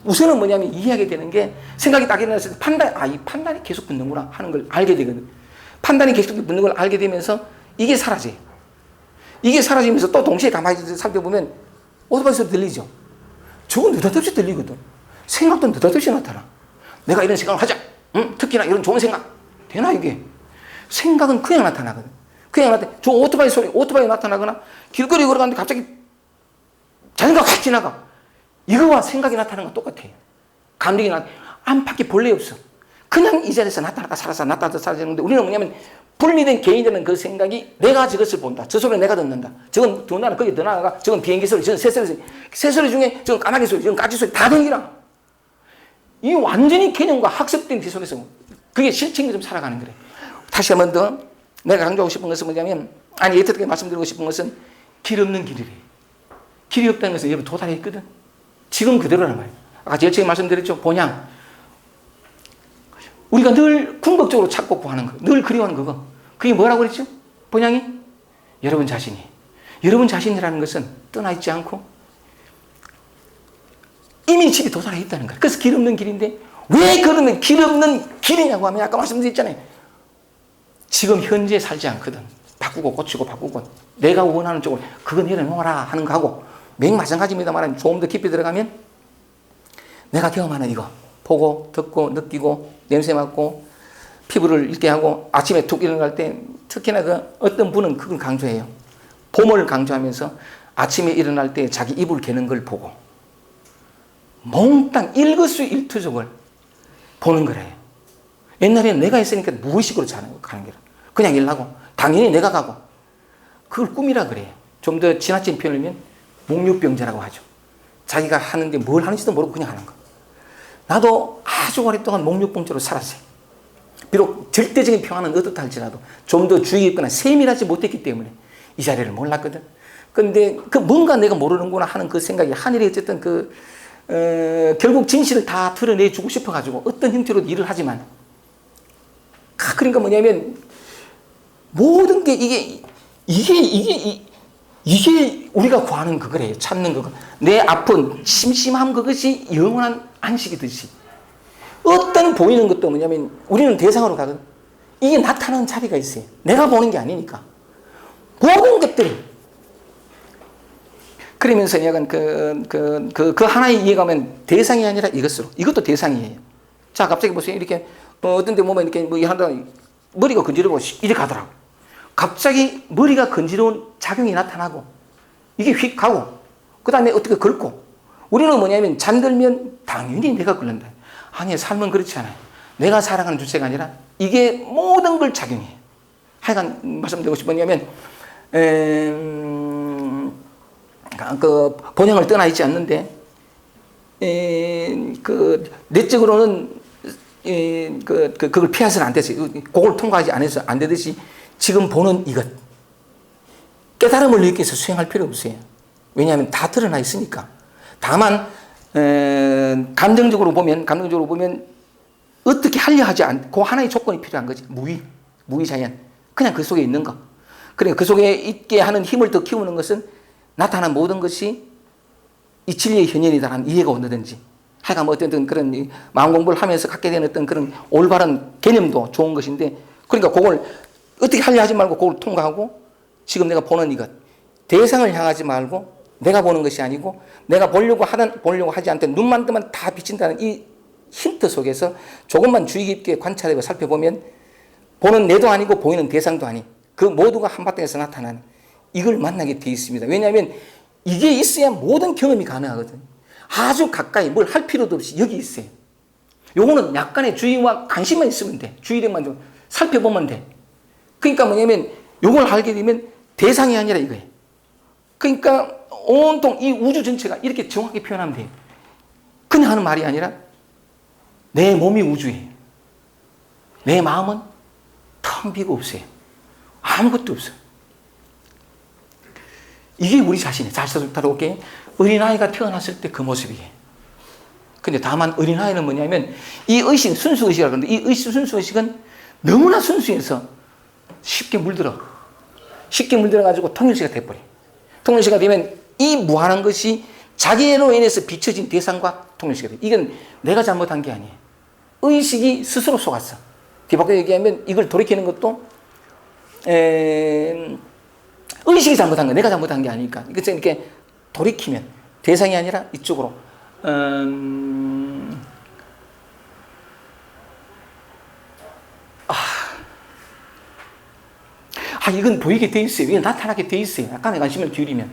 우선은 뭐냐면 이해하게 되는 게 생각이 딱 일어났을 때 이 판단이 계속 붙는구나 하는 걸 알게 되거든. 판단이 계속 붙는 걸 알게 되면서 이게 사라져요. 이게 사라지면서 또 동시에 가만히 살펴보면 오토바이 소리 들리죠? 저건 느닷없이 들리거든. 생각도 느닷없이 나타나. 내가 이런 생각을 하자. 응? 특히나 이런 좋은 생각. 되나 이게? 생각은 그냥 나타나거든. 그냥 나타나. 저 오토바이 소리, 오토바이 나타나거나 길거리 걸어가는데 갑자기 자전거가 확 지나가. 이거와 생각이 나타나는 건 똑같아요. 감정이 안팎에 본래 없어. 그냥 이 자리에서 나타나가 살아서 나타나서 사라지는데 우리는 뭐냐면 분리된 개인들은 그 생각이 내가 저것을 본다. 저 소리를 내가 듣는다. 저건 더 나는 거기 더 나아가. 저건 비행기 소리, 저건 새 소리 중에 저건 까마귀 소리, 저건 까치 소리 다 들리라. 이 완전히 개념과 학습된 그 속에서 그게 실체인 것처럼 살아가는 거래. 다시 한 번 더 내가 강조하고 싶은 것은 뭐냐면 어떻게 말씀드리고 싶은 것은 길 없는 길이래. 길이 없다는 것은 여러분 도달해 있거든. 지금 그대로란 말이에요. 아까 제일 처음에 말씀드렸죠. 본향. 우리가 늘 궁극적으로 찾고 구하는 거, 늘 그리워하는 그거. 그게 뭐라고 그랬죠? 본향이? 여러분 자신이. 여러분 자신이라는 것은 떠나 있지 않고 이미 집에 도달해 있다는 거예요. 그래서 길 없는 길인데 왜 그러면 길 없는 길이냐고 하면 아까 말씀드렸잖아요. 지금 현재 살지 않거든. 바꾸고 고치고 바꾸고 내가 원하는 쪽으로 그거 내려놓아라 하는 거하고 맹 마찬가지입니다만 조금 더 깊이 들어가면 내가 경험하는 이거 보고 듣고 느끼고 냄새 맡고 피부를 읽게 하고 아침에 툭 일어날 때 특히나 어떤 분은 그걸 강조해요. 봄을 강조하면서 아침에 일어날 때 자기 이불 개는 걸 보고 몽땅 일거수일투족을 보는 거래요. 옛날에는 내가 있으니까 무의식으로 가는 거라. 그냥 일하고 당연히 내가 가고 그걸 꿈이라 그래요. 좀 더 지나친 표현이면 목욕병자라고 하죠. 자기가 하는데 뭘 하는지도 모르고 그냥 하는 거. 나도 아주 오랫동안 목욕병자로 살았어요. 비록 절대적인 평안은 어떻다 할지라도 좀 더 주의 깊거나 세밀하지 못했기 때문에 이 자리를 몰랐거든. 근데 그 뭔가 내가 모르는구나 하는 그 생각이 하늘이 어쨌든 결국 진실을 다 드러내주고 싶어가지고 어떤 형태로도 일을 하지만 그러니까 뭐냐면 모든 게 이게 우리가 구하는 그거래요. 찾는 그거. 내 아픈 심심함 그것이 영원한 안식이듯이 어떤 보이는 것도 뭐냐면 우리는 대상으로 가거든. 이게 나타나는 자리가 있어요. 내가 보는 게 아니니까. 모든 것들이. 그러면서 약간 그 하나의 이해가면 대상이 아니라 이것으로. 이것도 대상이에요. 자, 갑자기 보세요. 이렇게 어떤 데 보면 이렇게 뭐 한다 머리가 건지르고 이렇게 가더라고. 갑자기 머리가 건지러운 작용이 나타나고 이게 휙 가고 그 다음에 어떻게 긁고 우리는 뭐냐면 잠들면 당연히 내가 긁는다. 아니 삶은 그렇지 않아요. 내가 사랑하는 주체가 아니라 이게 모든 걸 작용해요. 하여간 말씀드리고 싶은 뭐냐면 그 본향을 떠나 있지 않는데 그 내적으로는 그걸 피해서는 안 되지. 그걸 통과하지 않아서 안 되듯이 지금 보는 이것 깨달음을 느끼기 위해서 수행할 필요 없어요. 왜냐하면 다 드러나 있으니까. 다만 감정적으로 보면 어떻게 하려 하지 않고 하나의 조건이 필요한 거지. 무의 자연. 그냥 그 속에 있는 거. 그러니까 그 속에 있게 하는 힘을 더 키우는 것은 나타난 모든 것이 이 진리의 현현이다라는 이해가 온다든지 하여간 뭐 어떤 그런 마음 공부를 하면서 갖게 되는 어떤 그런 올바른 개념도 좋은 것인데, 그러니까 그걸 어떻게 하려 하지 말고 그걸 통과하고 지금 내가 보는 이것, 대상을 향하지 말고 내가 보는 것이 아니고 내가 보려고 하지 않던 눈만 뜨면 다 비친다는 이 힌트 속에서 조금만 주의 깊게 관찰하고 살펴보면 보는 내도 아니고 보이는 대상도 아닌 그 모두가 한바탕에서 나타나는 이걸 만나게 되어 있습니다. 왜냐하면 이게 있어야 모든 경험이 가능하거든요. 아주 가까이 뭘 할 필요도 없이 여기 있어요. 요거는 약간의 주의와 관심만 있으면 돼. 주의력만 좀 살펴보면 돼. 그러니까 뭐냐면 요걸 알게 되면 대상이 아니라 이거예요. 그러니까 온통 이 우주 전체가 이렇게 정확히 표현하면 돼요. 그냥 하는 말이 아니라 내 몸이 우주예요. 내 마음은 텅 비고 없어요. 아무것도 없어요. 이게 우리 자신이에요. 잘 따라올게요. 어린아이가 태어났을 때 그 모습이에요. 근데 다만 어린아이는 뭐냐면 이 의식, 순수의식이라고 하는데 이 순수의식은 너무나 순수해서 쉽게 물들어가지고 통일시가 돼버려요. 통일시가 되면 이 무한한 것이 자기로 인해서 비춰진 대상과 통일시가 돼요. 이건 내가 잘못한 게 아니에요. 의식이 스스로 속았어. 뒤바꿔 얘기하면 이걸 돌이키는 것도 의식이 잘못한 거야. 내가 잘못한 게 아니니까. 그래서 이렇게 돌이키면 대상이 아니라 이쪽으로 이건 보이게 돼 있어요. 이건 나타나게 돼 있어요. 약간의 관심을 기울이면.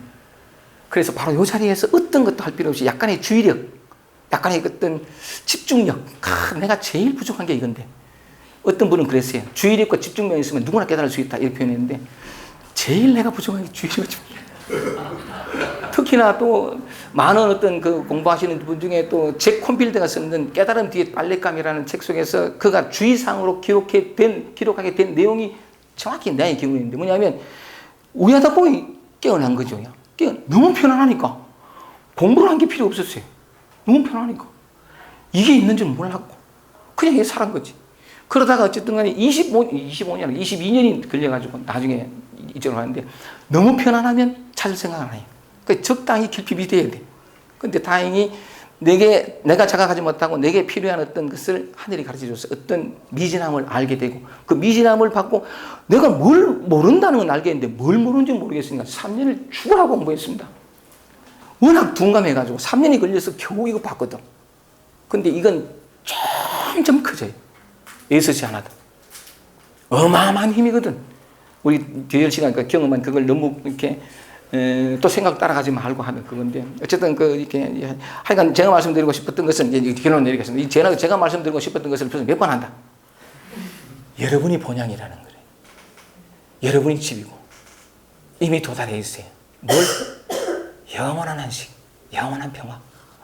그래서 바로 이 자리에서 어떤 것도 할 필요 없이 약간의 주의력, 약간의 어떤 집중력. 내가 제일 부족한 게 이건데. 어떤 분은 그랬어요. 주의력과 집중력이 있으면 누구나 깨달을 수 있다. 이렇게 표현했는데 제일 내가 부족한 게 주의력과 집중력. 특히나 또 많은 어떤 그 공부하시는 분 중에 또 잭 콘필드가 쓰는 깨달음 뒤에 빨랫감이라는 책 속에서 그가 주의사항으로 기록하게 된 내용이 정확히 나의 기억이 있는데 뭐냐면 우야다 보이 깨어난 거죠. 너무 편안하니까 공부를 한 게 필요 없었어요. 너무 편안하니까 이게 있는 줄 몰랐고 그냥 이게 살은 거지. 그러다가 어쨌든 간에 22년이 걸려가지고 나중에 이쪽으로 가는데 너무 편안하면 찾을 생각 안 해요. 그러니까 적당히 깊이 돼야 돼. 근데 다행히 내가 자각하지 못하고 내게 필요한 어떤 것을 하늘이 가르쳐 줬어. 어떤 미진함을 알게 되고 그 미진함을 받고 내가 뭘 모른다는 건 알겠는데 뭘 모르는지 모르겠으니까 3년을 죽으라고 공부했습니다. 워낙 둔감해가지고 3년이 걸려서 겨우 이거 봤거든. 근데 이건 점점 커져요. 애쓰지 않아도. 어마어마한 힘이거든. 우리 대열 시간 경험한 그걸 너무 이렇게 또 생각 따라가지 말고 하는 그건데 어쨌든 이렇게 하여간 제가 말씀드리고 싶었던 것은 이제 결론 내리겠습니다. 제가 말씀드리고 싶었던 것을 벌써 몇 번 한다. 여러분이 본향이라는 거예요. 여러분이 집이고 이미 도달해 있어요. 뭘? 영원한 안식, 영원한 평화.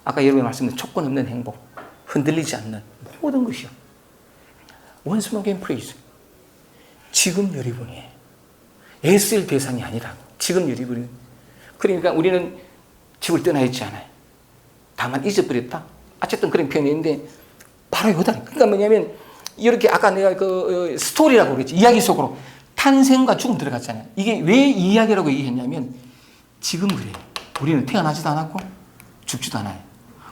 아까 여러분이 말씀드린 조건 없는 행복, 흔들리지 않는 모든 것이요. Once again praise. 지금 여러분이에요. 애쓸 대상이 아니라고. 지금 여러분이. 그러니까 우리는 집을 떠나 있지 않아요. 다만 잊어버렸다. 어쨌든 그런 표현이 있는데 바로 이거다. 그러니까 뭐냐면 이렇게 아까 내가 스토리라고 그랬지. 이야기 속으로 탄생과 죽음 들어갔잖아요. 이게 왜 이야기라고 얘기했냐면 지금 그래요. 우리는 태어나지도 않았고 죽지도 않아요.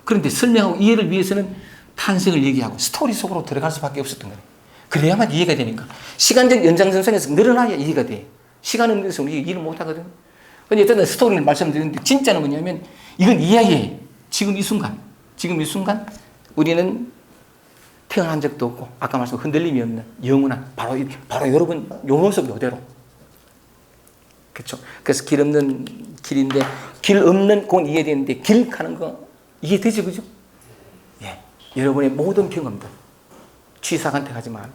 그런데 설명하고 이해를 위해서는 탄생을 얘기하고 스토리 속으로 들어갈 수밖에 없었던 거예요. 그래야만 이해가 되니까. 시간적 연장선상에서 늘어나야 이해가 돼. 시간 없는 데서 우리 이해를 못 하거든. 근데 어쨌든 스토리를 말씀드렸는데 진짜는 뭐냐면 이건 이야기예요. 지금 이 순간 우리는 태어난 적도 없고 아까 말씀 흔들림이 없는 영원한 바로 여러분 요 모습 이대로. 그렇죠. 그래서 길 없는 길인데 길 없는 건 이해되는데 길 가는 거 이해되죠, 그죠? 예. 여러분의 모든 경험들 취사한테 가지 마.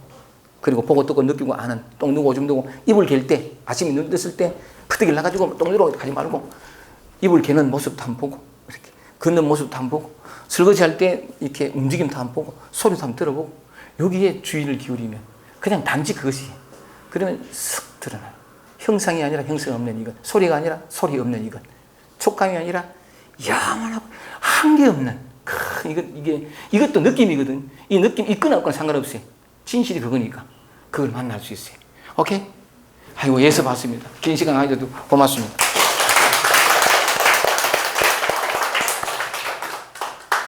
그리고 보고 듣고 느끼고 아는 똥 누고 오줌 누고 이불 갤 때 아침에 눈 떴을 때 푸득이 나가지고 똥 누러 가지 말고 이불 개는 모습도 한번 보고 이렇게 걷는 모습도 한번 보고 설거지 할 때 이렇게 움직임도 한번 보고 소리도 한번 들어보고 여기에 주의를 기울이면 그냥 단지 그것이 그러면 슥 드러나요. 형상이 아니라 형상 없는 이것, 소리가 아니라 소리 없는 이것, 촉감이 아니라 영원하고 한계 없는 이것도 느낌이거든. 이 느낌 있거나 없거나 상관없어요. 진실이 그거니까 그걸 만날 수 있어요. 오케이? 아이고, 예서 봤습니다. 긴 시간 가져도 고맙습니다.